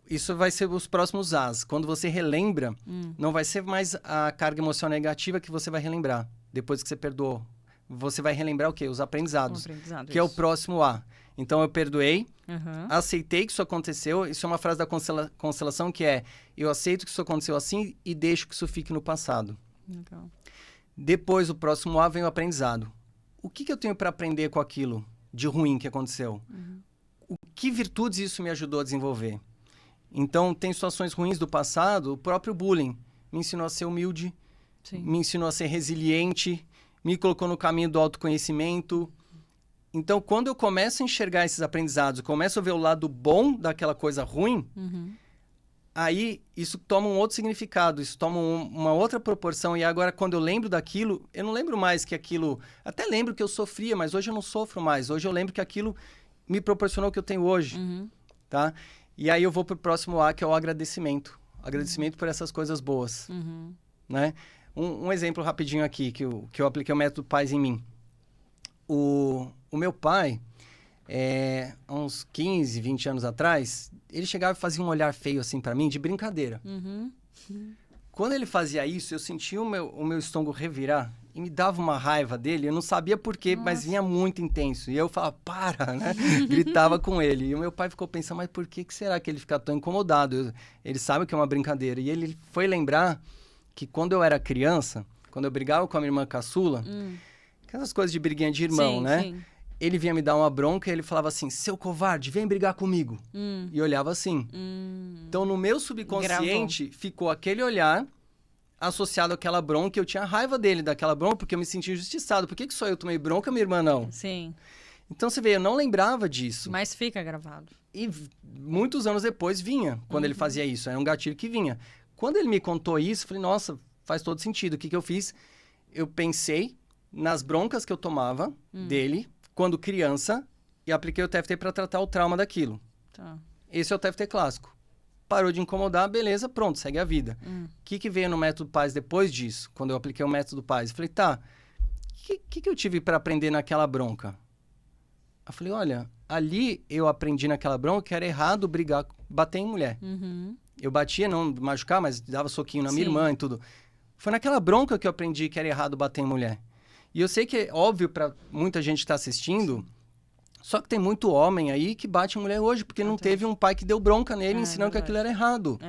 B: Isso vai ser os próximos As. Quando você relembra, não vai ser mais a carga emocional negativa que você vai relembrar. Depois que você perdoou. Você vai relembrar o quê? Os aprendizados. Que é o próximo A. Então, eu perdoei, aceitei que isso aconteceu. Isso é uma frase da constelação que é: eu aceito que isso aconteceu assim e deixo que isso fique no passado.
A: Legal.
B: Depois, o próximo A vem o aprendizado. O que eu tenho para aprender com aquilo de ruim que aconteceu? Que virtudes isso me ajudou a desenvolver? Então, tem situações ruins do passado, o próprio bullying me ensinou a ser humilde, me ensinou a ser resiliente, me colocou no caminho do autoconhecimento. Então, quando eu começo a enxergar esses aprendizados, começo a ver o lado bom daquela coisa ruim, aí isso toma um outro significado, isso toma uma outra proporção. E agora, quando eu lembro daquilo, eu não lembro mais que aquilo... Até lembro que eu sofria, mas hoje eu não sofro mais. Hoje eu lembro que aquilo me proporcionou o que eu tenho hoje, tá? E aí eu vou pro próximo A, que é o agradecimento. Agradecimento por essas coisas boas, né? Um exemplo rapidinho aqui, que eu apliquei o método Paz em mim. O meu pai, há uns 15, 20 anos atrás, ele chegava e fazia um olhar feio assim para mim, de brincadeira. Quando ele fazia isso, eu sentia o meu estômago revirar e me dava uma raiva dele. Eu não sabia por quê, mas vinha muito intenso. E eu falava, para, né? Gritava com ele. E o meu pai ficou pensando, mas por que será que ele fica tão incomodado? Ele sabe que é uma brincadeira. E ele foi lembrar que quando eu era criança, quando eu brigava com a minha irmã caçula, aquelas coisas de briguinha de irmão, né? Sim. Ele vinha me dar uma bronca e ele falava assim, seu covarde, vem brigar comigo. E olhava assim. Então, no meu subconsciente, ficou aquele olhar associado àquela bronca. Eu tinha raiva dele, daquela bronca, porque eu me sentia injustiçado. Por que só eu tomei bronca, minha irmã não?
A: Sim.
B: Então, você vê, eu não lembrava disso.
A: Mas fica gravado.
B: E muitos anos depois vinha, quando ele fazia isso. Era um gatilho que vinha. Quando ele me contou isso, eu falei, nossa, faz todo sentido. O que eu fiz? Eu pensei nas broncas que eu tomava dele quando criança e apliquei o TFT para tratar o trauma daquilo.
A: Tá.
B: Esse é o TFT clássico. Parou de incomodar, beleza, pronto, segue a vida. O que veio no método Paz depois disso? Quando eu apliquei o método Paz, eu falei, tá, o que eu tive para aprender naquela bronca? Eu falei, olha, ali eu aprendi naquela bronca que era errado bater em mulher. Eu batia, não machucar, mas dava soquinho na minha irmã e tudo. Foi naquela bronca que eu aprendi que era errado bater em mulher. E eu sei que é óbvio para muita gente que está assistindo, só que tem muito homem aí que bate em mulher hoje, porque não teve um pai que deu bronca nele ensinando que aquilo era errado.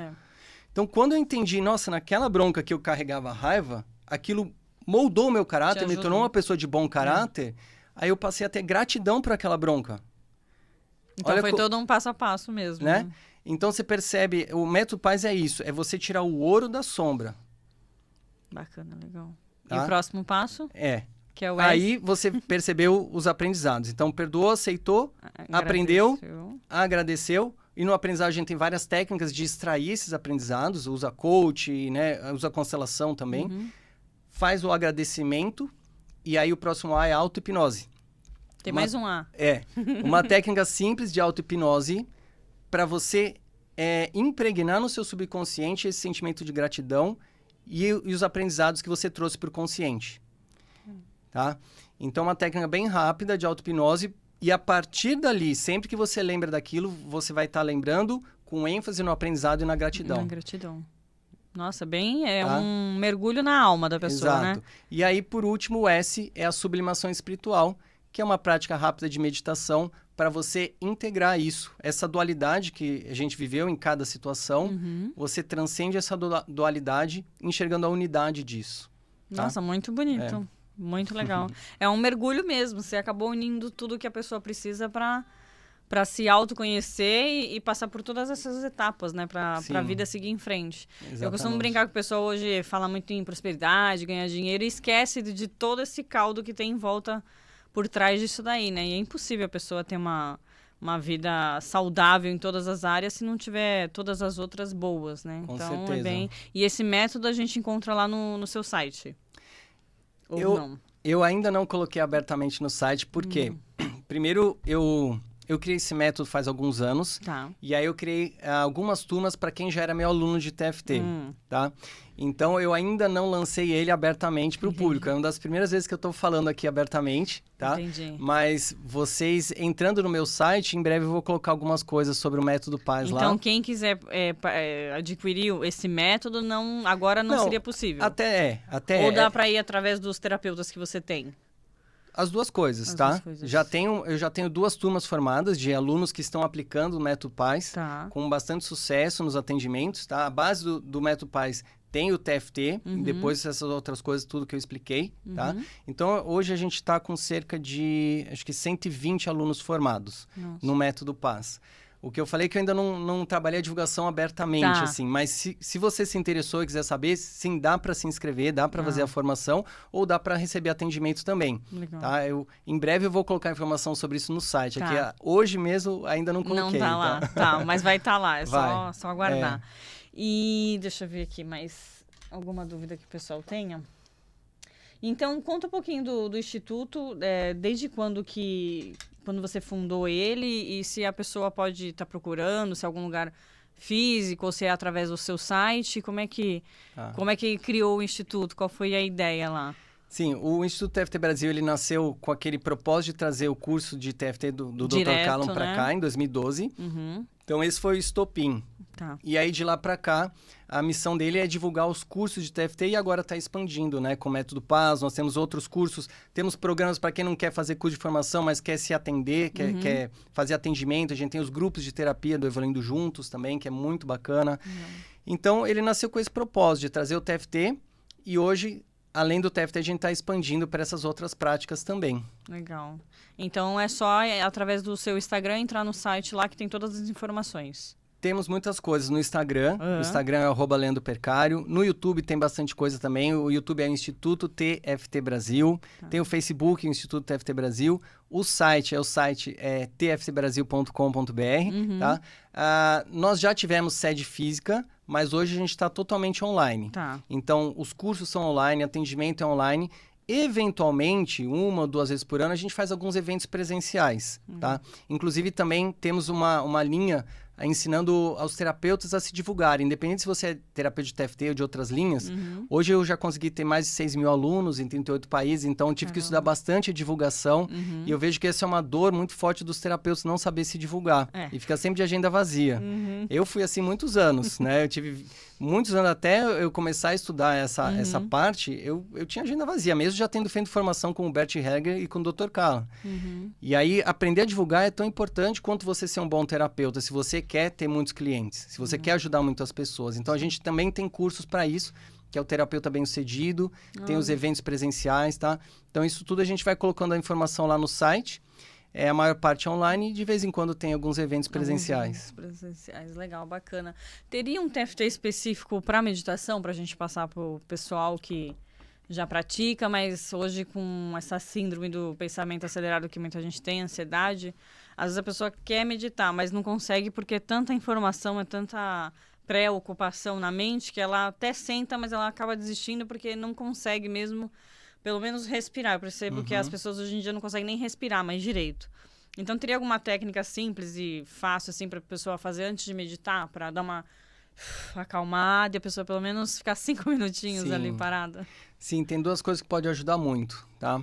B: Então, quando eu entendi, nossa, naquela bronca que eu carregava raiva, aquilo moldou o meu caráter, me tornou uma pessoa de bom caráter, aí eu passei a ter gratidão por aquela bronca.
A: Então, foi todo um passo a passo mesmo.
B: Né? Então, você percebe, o método Paz é isso, é você tirar o ouro da sombra.
A: Bacana, legal.
B: Tá?
A: E o próximo passo? Que é o
B: Aí você percebeu os aprendizados. Então, perdoou, aceitou, aprendeu, agradeceu. E no aprendizado a gente tem várias técnicas de extrair esses aprendizados. Usa coach, né? Usa constelação também. Faz o agradecimento. E aí o próximo A é auto-hipnose.
A: Tem mais um A.
B: Uma técnica simples de auto-hipnose para você impregnar no seu subconsciente esse sentimento de gratidão e os aprendizados que você trouxe para o consciente. Tá? Então, uma técnica bem rápida de auto-hipnose. E a partir dali, sempre que você lembra daquilo, você vai estar lembrando com ênfase no aprendizado e na gratidão.
A: Na gratidão. Nossa, bem,
B: Tá?
A: um mergulho na alma da pessoa,
B: Exato.
A: né?
B: E aí, por último, o S é a sublimação espiritual, que é uma prática rápida de meditação para você integrar isso, essa dualidade que a gente viveu em cada situação, você transcende essa dualidade enxergando a unidade disso. Tá?
A: Nossa, muito bonito. Muito legal. É um mergulho mesmo. Você acabou unindo tudo que a pessoa precisa para se autoconhecer e passar por todas essas etapas, né? Para a vida seguir em frente.
B: Exatamente.
A: Eu costumo brincar que o pessoal hoje fala muito em prosperidade, ganhar dinheiro e esquece de todo esse caldo que tem em volta por trás disso daí, né? E é impossível a pessoa ter uma vida saudável em todas as áreas se não tiver todas as outras boas, né?
B: Com
A: então
B: certeza.
A: é bem... E esse método a gente encontra lá no seu site. Ou não?
B: Eu ainda não coloquei abertamente no site, porque primeiro eu criei esse método faz alguns anos,
A: Tá.
B: e aí eu criei algumas turmas para quem já era meu aluno de TFT, tá? Então eu ainda não lancei ele abertamente para o público. É uma das primeiras vezes que eu estou falando aqui abertamente, tá?
A: Entendi.
B: Mas vocês entrando no meu site, em breve eu vou colocar algumas coisas sobre o método Paz lá.
A: Então, quem quiser adquirir esse método, agora não seria possível.
B: Até
A: Ou dá para ir através dos terapeutas que você tem?
B: As duas coisas,
A: As
B: tá?
A: duas coisas.
B: Eu já tenho 2 turmas formadas de alunos que estão aplicando o Método Paz
A: Tá.
B: com bastante sucesso nos atendimentos, tá? A base do Método Paz tem o TFT, e depois essas outras coisas, tudo que eu expliquei, tá? Então, hoje a gente está com cerca de, acho que 120 alunos formados no Método Paz. O que eu falei é que eu ainda não trabalhei a divulgação abertamente, assim. Mas se você se interessou e quiser saber, sim, dá para se inscrever, dá para fazer a formação ou dá para receber atendimento também.
A: Legal.
B: Tá? Em breve eu vou colocar informação sobre isso no site. Aqui, hoje mesmo ainda não coloquei.
A: Não tá lá, tá, mas vai estar lá, é só aguardar.
B: É.
A: E deixa eu ver aqui mais alguma dúvida que o pessoal tenha. Então, conta um pouquinho do Instituto, desde quando você fundou ele e se a pessoa pode estar procurando, se é algum lugar físico ou se é através do seu site, como é que criou o Instituto, qual foi a ideia lá?
B: Sim, o Instituto TFT Brasil, ele nasceu com aquele propósito de trazer o curso de TFT do Dr. Callum para cá, em 2012. Então, esse foi o estopim.
A: Tá.
B: E aí, de lá para cá, a missão dele é divulgar os cursos de TFT e agora está expandindo, né? Com o Método Paz, nós temos outros cursos, temos programas para quem não quer fazer curso de formação, mas quer se atender, quer fazer atendimento. A gente tem os grupos de terapia do Evoluindo Juntos também, que é muito bacana. Então, ele nasceu com esse propósito de trazer o TFT e hoje, além do TFT, a gente está expandindo para essas outras práticas também.
A: Legal. Então, é só através do seu Instagram entrar no site lá que tem todas as informações.
B: Temos muitas coisas no Instagram. O Instagram é @lendopercário. No YouTube tem bastante coisa também. O YouTube é o Instituto TFT Brasil. Tem o Facebook, o Instituto TFT Brasil. O site é tftbrasil.com.br. Tá? Nós já tivemos sede física, mas hoje a gente está totalmente online.
A: Tá.
B: Então, os cursos são online, atendimento é online. Eventualmente, 1 ou 2 vezes por ano, a gente faz alguns eventos presenciais, tá? Inclusive, também temos uma linha ensinando aos terapeutas a se divulgarem. Independente se você é terapeuta de TFT ou de outras linhas, hoje eu já consegui ter mais de 6 mil alunos em 38 países, então eu tive que estudar bastante a divulgação e eu vejo que essa é uma dor muito forte dos terapeutas não saber se divulgar e fica sempre de agenda vazia. Eu fui assim muitos anos, né? Eu tive muitos anos até eu começar a estudar essa parte, eu tinha agenda vazia, mesmo já tendo feito formação com o Bert Hellinger e com o Dr. Callum. E aí, aprender a divulgar é tão importante quanto você ser um bom terapeuta, se você quer ter muitos clientes, se você quer ajudar muitas pessoas. Então, a gente também tem cursos para isso, que é o terapeuta bem-sucedido, tem os eventos presenciais, tá? Então, isso tudo a gente vai colocando a informação lá no site. A maior parte é online e de vez em quando tem alguns eventos presenciais.
A: Legal, bacana. Teria um TFT específico para meditação, para a gente passar para o pessoal que já pratica, mas hoje com essa síndrome do pensamento acelerado que muita gente tem, ansiedade, às vezes a pessoa quer meditar, mas não consegue porque é tanta informação, é tanta preocupação na mente que ela até senta, mas ela acaba desistindo porque não consegue mesmo, pelo menos, respirar. Eu percebo que as pessoas hoje em dia não conseguem nem respirar mais direito. Então, teria alguma técnica simples e fácil, assim, para a pessoa fazer antes de meditar, para dar uma acalmada e a pessoa pelo menos ficar 5 minutinhos ali parada?
B: Sim, tem 2 coisas que podem ajudar muito, tá?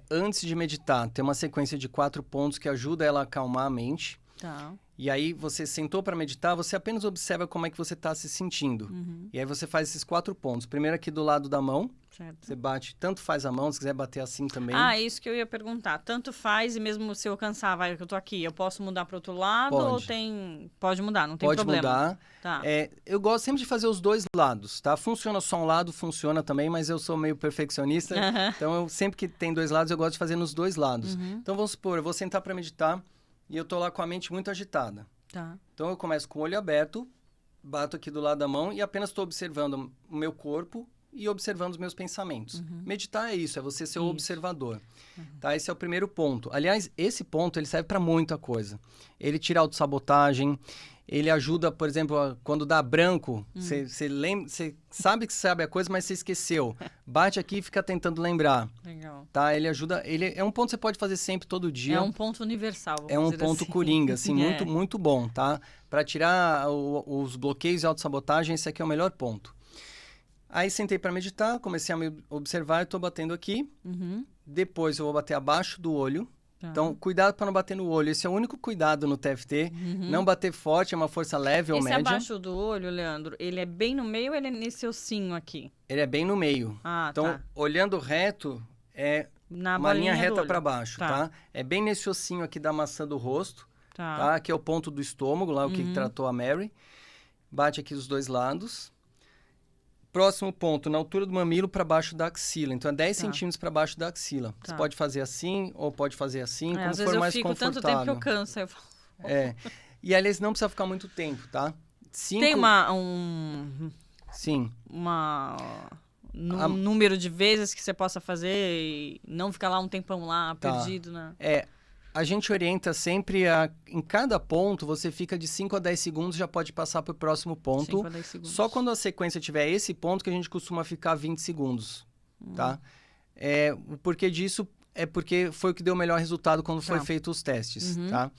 B: Antes de meditar, tem uma sequência de 4 pontos que ajuda ela a acalmar a mente.
A: Tá.
B: E aí, você sentou para meditar, você apenas observa como é que você está se sentindo. E aí, você faz esses 4 pontos. Primeiro aqui do lado da mão.
A: Certo.
B: Você bate, tanto faz a mão, se quiser bater assim também.
A: Ah, é isso que eu ia perguntar. Tanto faz, e mesmo se eu cansar, vai que eu tô aqui, eu posso mudar para outro lado ou tem... Pode mudar, não tem problema.
B: Pode mudar.
A: Tá.
B: Eu gosto sempre de fazer os 2 lados, tá? Funciona só um lado, funciona também, mas eu sou meio perfeccionista. Então, sempre que tem 2 lados, eu gosto de fazer nos 2 lados. Então, vamos supor, eu vou sentar para meditar e eu tô lá com a mente muito agitada.
A: Tá.
B: Então, eu começo com o olho aberto, bato aqui do lado da mão e apenas estou observando o meu corpo e observando os meus pensamentos. Meditar é isso, é você ser o observador. Tá? Esse é o primeiro ponto. Aliás, esse ponto ele serve para muita coisa. Ele tira a autossabotagem, ele ajuda, por exemplo, quando dá branco, você sabe que sabe a coisa, mas você esqueceu. Bate aqui e fica tentando lembrar.
A: Legal.
B: Tá? Ele ajuda, é um ponto que você pode fazer sempre, todo dia.
A: É um ponto universal, vamos
B: É um
A: dizer
B: ponto
A: assim.
B: coringa, assim, muito, muito bom, tá? Para tirar os bloqueios e autossabotagem, esse aqui é o melhor ponto. Aí sentei para meditar, comecei a me observar, eu tô batendo aqui. Depois eu vou bater abaixo do olho.
A: Tá.
B: Então, cuidado para não bater no olho. Esse é o único cuidado no TFT. Não bater forte, é uma força leve ou
A: Esse
B: média.
A: abaixo do olho, Leandro, ele é bem no meio ou ele é nesse ossinho aqui?
B: Ele é bem no meio.
A: Ah,
B: então,
A: tá.
B: olhando reto, é
A: Na
B: uma linha
A: bolinha do
B: reta
A: olho.
B: para baixo, tá? É bem nesse ossinho aqui da maçã do rosto, tá? Aqui é o ponto do estômago, lá o que tratou a Mary. Bate aqui dos 2 lados. Próximo ponto, na altura do mamilo para baixo da axila. Então, é 10 centímetros para baixo da axila. Você pode fazer assim ou pode fazer assim, como
A: às
B: for
A: vezes
B: mais
A: eu fico
B: confortável.
A: tanto tempo que eu canso. Aí eu falo...
B: E, aliás, não precisa ficar muito tempo, tá?
A: Tem
B: Sim.
A: Número de vezes que você possa fazer e não ficar lá um tempão lá, perdido, né?
B: A gente orienta sempre em cada ponto, você fica de 5 a 10 segundos, já pode passar para o próximo ponto.
A: 5 a 10 segundos.
B: Só quando a sequência tiver esse ponto que a gente costuma ficar 20 segundos, tá? O porquê disso é porque foi o que deu o melhor resultado quando foi feito os testes, tá?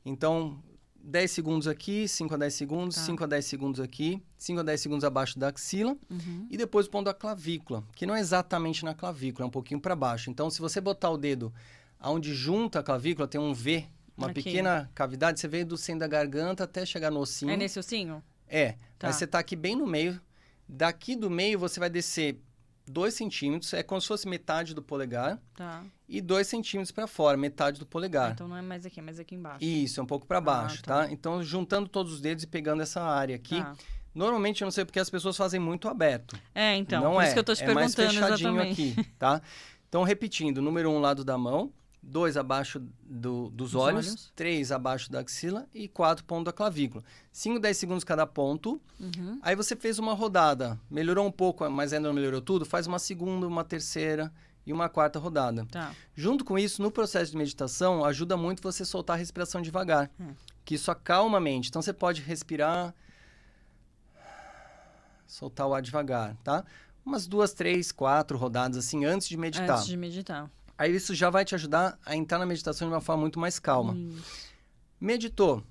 B: Então, 10 segundos aqui, 5 a 10 segundos, 5 a 10 segundos aqui, 5 a 10 segundos abaixo da axila e depois o ponto da clavícula, que não é exatamente na clavícula, é um pouquinho para baixo. Então, se você botar o dedo onde junta a clavícula, tem um V, uma pequena cavidade, você vê do centro da garganta até chegar no ossinho.
A: É nesse ossinho?
B: Tá. Aí você tá aqui bem no meio. Daqui do meio, você vai descer 2 centímetros, é como se fosse metade do polegar.
A: Tá.
B: E 2 centímetros para fora, metade do polegar.
A: Então não é mais aqui, é mais aqui embaixo.
B: Isso, é um pouco para baixo, tá? Então, juntando todos os dedos e pegando essa área aqui. Normalmente, eu não sei porque as pessoas fazem muito aberto.
A: Então,
B: não
A: por isso que eu tô te perguntando
B: mais fechadinho
A: exatamente.
B: aqui, tá? Então, repetindo, número 1, lado da mão. 2 abaixo dos olhos, 3 abaixo da axila e 4 ponto da clavícula. 5, 10 segundos cada ponto. Aí você fez uma rodada, melhorou um pouco, mas ainda não melhorou tudo, faz uma segunda, uma terceira e uma quarta rodada.
A: Tá.
B: Junto com isso, no processo de meditação, ajuda muito você soltar a respiração devagar, que isso acalma a mente. Então, você pode respirar, soltar o ar devagar, tá? Umas 2, 3, 4 rodadas assim, antes de meditar.
A: Antes de meditar.
B: Aí isso já vai te ajudar a entrar na meditação de uma forma muito mais calma. Meditou.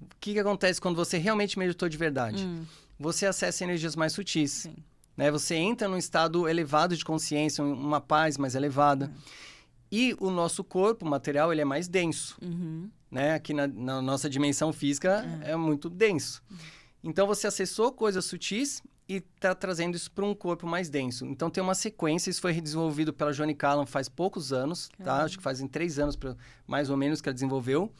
B: O que acontece quando você realmente meditou de verdade? Você acessa energias mais sutis.
A: Sim.
B: Né? Você entra num estado elevado de consciência, uma paz mais elevada. E o nosso corpo, o material, ele é mais denso. Né? Aqui na nossa dimensão física é muito denso. Então, você acessou coisas sutis e está trazendo isso para um corpo mais denso. Então, tem uma sequência, isso foi desenvolvido pela Joanne Callan faz poucos anos, tá? Acho que fazem 3 anos, mais ou menos, que ela desenvolveu.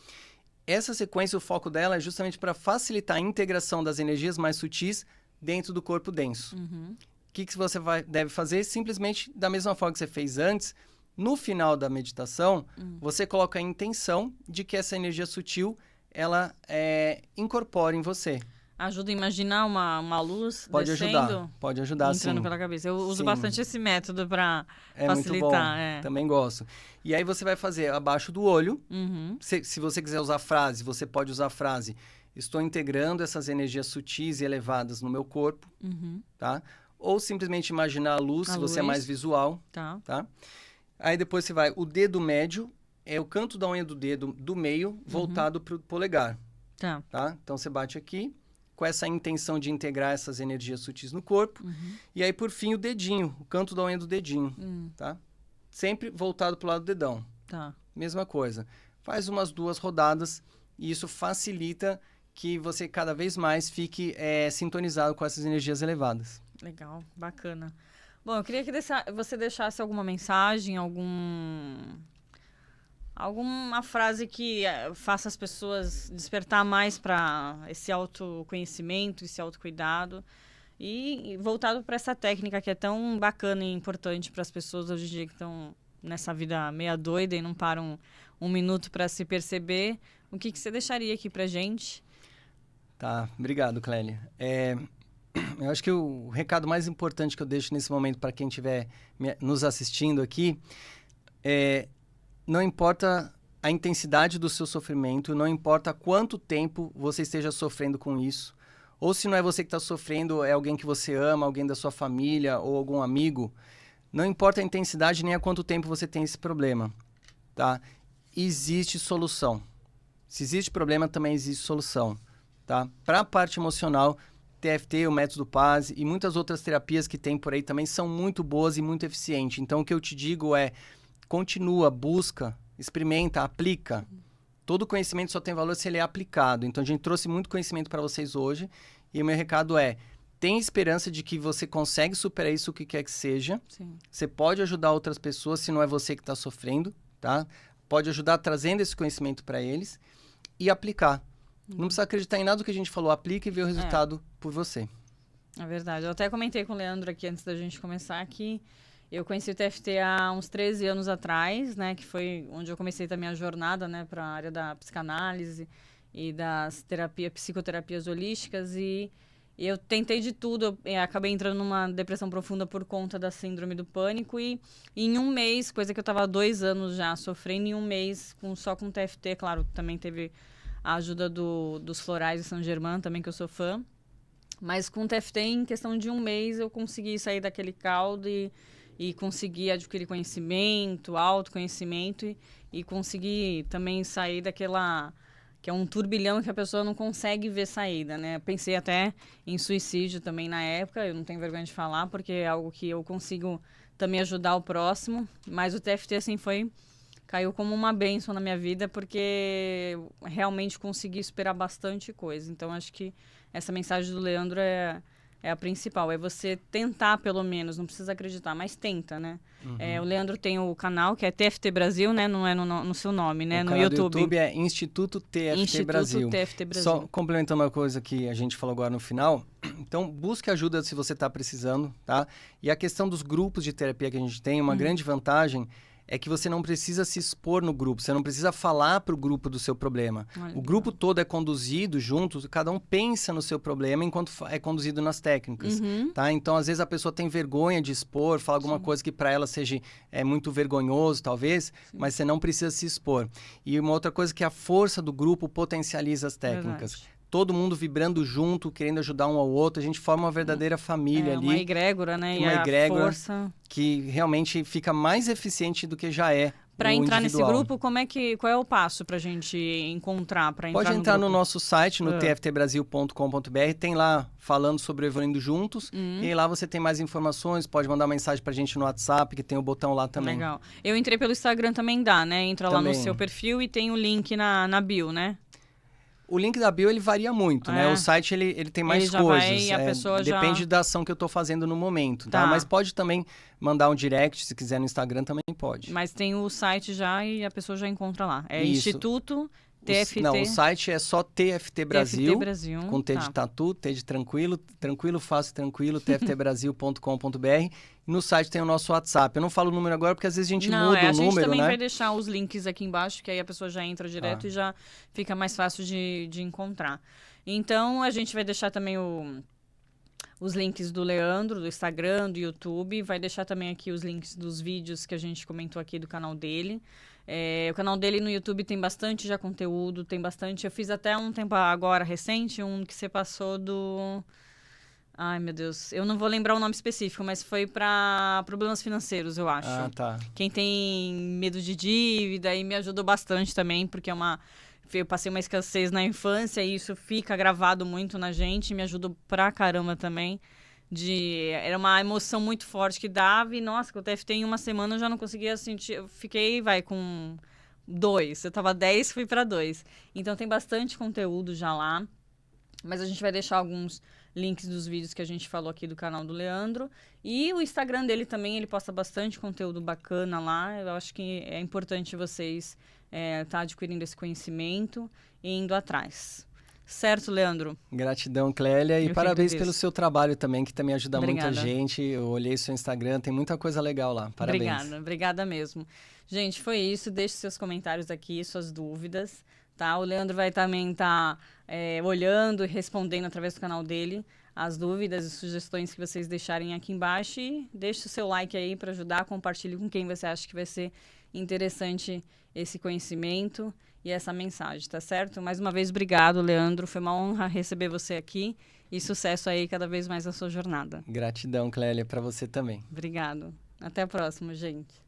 B: Essa sequência, o foco dela é justamente para facilitar a integração das energias mais sutis dentro do corpo denso. O que você deve fazer? Simplesmente, da mesma forma que você fez antes, no final da meditação, você coloca a intenção de que essa energia sutil, ela incorpore em você.
A: Ajuda a imaginar uma luz
B: pode
A: descendo?
B: Pode ajudar,
A: entrando
B: sim.
A: pela cabeça. Eu uso
B: Sim.
A: bastante esse método para facilitar.
B: Muito bom. Também gosto. E aí você vai fazer abaixo do olho. Se você quiser usar frase, você pode usar a frase: estou integrando essas energias sutis e elevadas no meu corpo. Tá? Ou simplesmente imaginar a luz, se você é mais visual.
A: Tá.
B: Aí depois você vai... O dedo médio é o canto da unha do dedo do meio voltado para o polegar. Tá? Então você bate aqui, com essa intenção de integrar essas energias sutis no corpo. E aí, por fim, o dedinho, o canto da unha do dedinho, tá? Sempre voltado para o lado do dedão.
A: Tá.
B: Mesma coisa. Faz umas 2 rodadas e isso facilita que você cada vez mais fique sintonizado com essas energias elevadas.
A: Legal, bacana. Bom, eu queria que você deixasse alguma mensagem, alguma frase que faça as pessoas despertar mais para esse autoconhecimento, esse autocuidado e voltado para essa técnica que é tão bacana e importante para as pessoas hoje em dia que estão nessa vida meia doida e não param um minuto para se perceber. O que você deixaria aqui para gente?
B: Tá, obrigado, Clélia. Eu acho que o recado mais importante que eu deixo nesse momento para quem estiver nos assistindo aqui não importa a intensidade do seu sofrimento, não importa quanto tempo você esteja sofrendo com isso, ou se não é você que está sofrendo, é alguém que você ama, alguém da sua família ou algum amigo, não importa a intensidade nem há quanto tempo você tem esse problema, tá? Existe solução. Se existe problema, também existe solução, tá? Para a parte emocional, TFT, o método Paz e muitas outras terapias que tem por aí também são muito boas e muito eficientes. Então, o que eu te digo é, continua, busca, experimenta, aplica. Todo conhecimento só tem valor se ele é aplicado. Então, a gente trouxe muito conhecimento para vocês hoje. E o meu recado é, tem esperança de que você consegue superar isso, o que quer que seja.
A: Sim.
B: Você pode ajudar outras pessoas se não é você que está sofrendo, tá? Pode ajudar trazendo esse conhecimento para eles e aplicar. Não precisa acreditar em nada do que a gente falou, aplica e vê o resultado por você.
A: É verdade. Eu até comentei com o Leandro aqui antes da gente começar que eu conheci o TFT há uns 13 anos atrás, né? Que foi onde eu comecei também a jornada, né? Para a área da psicanálise e das psicoterapias holísticas. E eu tentei de tudo. Eu acabei entrando numa depressão profunda por conta da síndrome do pânico. E em um mês, coisa que eu estava há 2 anos já sofrendo, em um mês, só com TFT, claro, também teve a ajuda dos florais de São Germain, também, que eu sou fã. Mas com o TFT, em questão de um mês, eu consegui sair daquele caldo e consegui adquirir conhecimento, autoconhecimento e consegui também sair daquela... que é um turbilhão que a pessoa não consegue ver saída, né? Eu pensei até em suicídio também na época, eu não tenho vergonha de falar, porque é algo que eu consigo também ajudar o próximo. Mas o TFT, assim, caiu como uma bênção na minha vida, porque eu realmente consegui superar bastante coisa. Então, acho que essa mensagem do Leandro é a principal. É você tentar, pelo menos. Não precisa acreditar, mas tenta, né?
B: Uhum.
A: O Leandro tem o canal, que é TFT Brasil, né? Não é no seu nome, né?
B: O
A: no
B: canal
A: YouTube.
B: do YouTube é Instituto TFT Brasil.
A: TFT Brasil.
B: Só complementando uma coisa que a gente falou agora no final. Então, busque ajuda se você está precisando, tá? E a questão dos grupos de terapia que a gente tem, uma grande vantagem é que você não precisa se expor no grupo, você não precisa falar para o grupo do seu problema. O grupo todo é conduzido juntos, cada um pensa no seu problema enquanto é conduzido nas técnicas, tá? Então, às vezes a pessoa tem vergonha de expor, fala alguma coisa que para ela seja muito vergonhoso, talvez, mas você não precisa se expor. E uma outra coisa que a força do grupo potencializa as técnicas.
A: Verdade.
B: Todo mundo vibrando junto, querendo ajudar um ao outro. A gente forma uma verdadeira família ali.
A: Uma egrégora, né?
B: Uma egrégora
A: força...
B: que realmente fica mais eficiente do que já é.
A: Para entrar nesse grupo, qual é o passo para a gente encontrar?
B: Pode entrar no nosso site, no tftbrasil.com.br. Tem lá falando sobre o Evoluindo Juntos. E aí lá você tem mais informações. Pode mandar mensagem para a gente no WhatsApp, que tem o botão lá também.
A: Legal. Eu entrei pelo Instagram, também dá, né? Entra
B: também.
A: Lá no seu perfil e tem o link na bio, né?
B: O link da bio, ele varia muito, né? O site, ele tem mais
A: já
B: coisas.
A: Vai, a pessoa
B: depende da ação que eu estou fazendo no momento, tá? Mas pode também mandar um direct, se quiser, no Instagram, também pode.
A: Mas tem o site já e a pessoa já encontra lá. É
B: Isso.
A: Instituto TFT...
B: Não, o site é só TFT Brasil,
A: TFT Brasil,
B: com T de tatu, T de tranquilo, tranquilo, fácil, tranquilo, tftbrasil.com.br. No site tem o nosso WhatsApp. Eu não falo o número agora porque às vezes a gente muda o número, né? A gente também
A: vai deixar os links aqui embaixo, que aí a pessoa já entra direto e já fica mais fácil de encontrar. Então, a gente vai deixar também os links do Leandro, do Instagram, do YouTube. Vai deixar também aqui os links dos vídeos que a gente comentou aqui do canal dele. O canal dele no YouTube tem bastante já conteúdo, tem bastante... Eu fiz até um tempo agora, recente, um que você passou do... Ai, meu Deus. Eu não vou lembrar o nome específico, mas foi para problemas financeiros, eu acho.
B: Ah, tá.
A: Quem tem medo de dívida e me ajudou bastante também, porque eu passei uma escassez na infância e isso fica gravado muito na gente, me ajudou pra caramba também. Era uma emoção muito forte que dava e, nossa, com o TFT em uma semana eu já não conseguia sentir. Eu fiquei, com 2. Eu tava 10, fui para 2. Então tem bastante conteúdo já lá. Mas a gente vai deixar alguns links dos vídeos que a gente falou aqui do canal do Leandro. E o Instagram dele também, ele posta bastante conteúdo bacana lá. Eu acho que é importante vocês tá adquirindo esse conhecimento e indo atrás. Certo, Leandro?
B: Gratidão, Clélia. E parabéns pelo seu trabalho também, que também ajuda
A: Obrigada.
B: muita gente. Eu olhei seu Instagram, tem muita coisa legal lá. Parabéns.
A: Obrigada mesmo. Gente, foi isso. Deixe seus comentários aqui, suas dúvidas. Tá? O Leandro vai também estar olhando e respondendo através do canal dele as dúvidas e sugestões que vocês deixarem aqui embaixo. E deixe o seu like aí para ajudar, compartilhe com quem você acha que vai ser interessante esse conhecimento e essa mensagem, tá certo? Mais uma vez, obrigado, Leandro. Foi uma honra receber você aqui e sucesso aí cada vez mais na sua jornada.
B: Gratidão, Clélia, para você também.
A: Obrigado. Até a próxima, gente.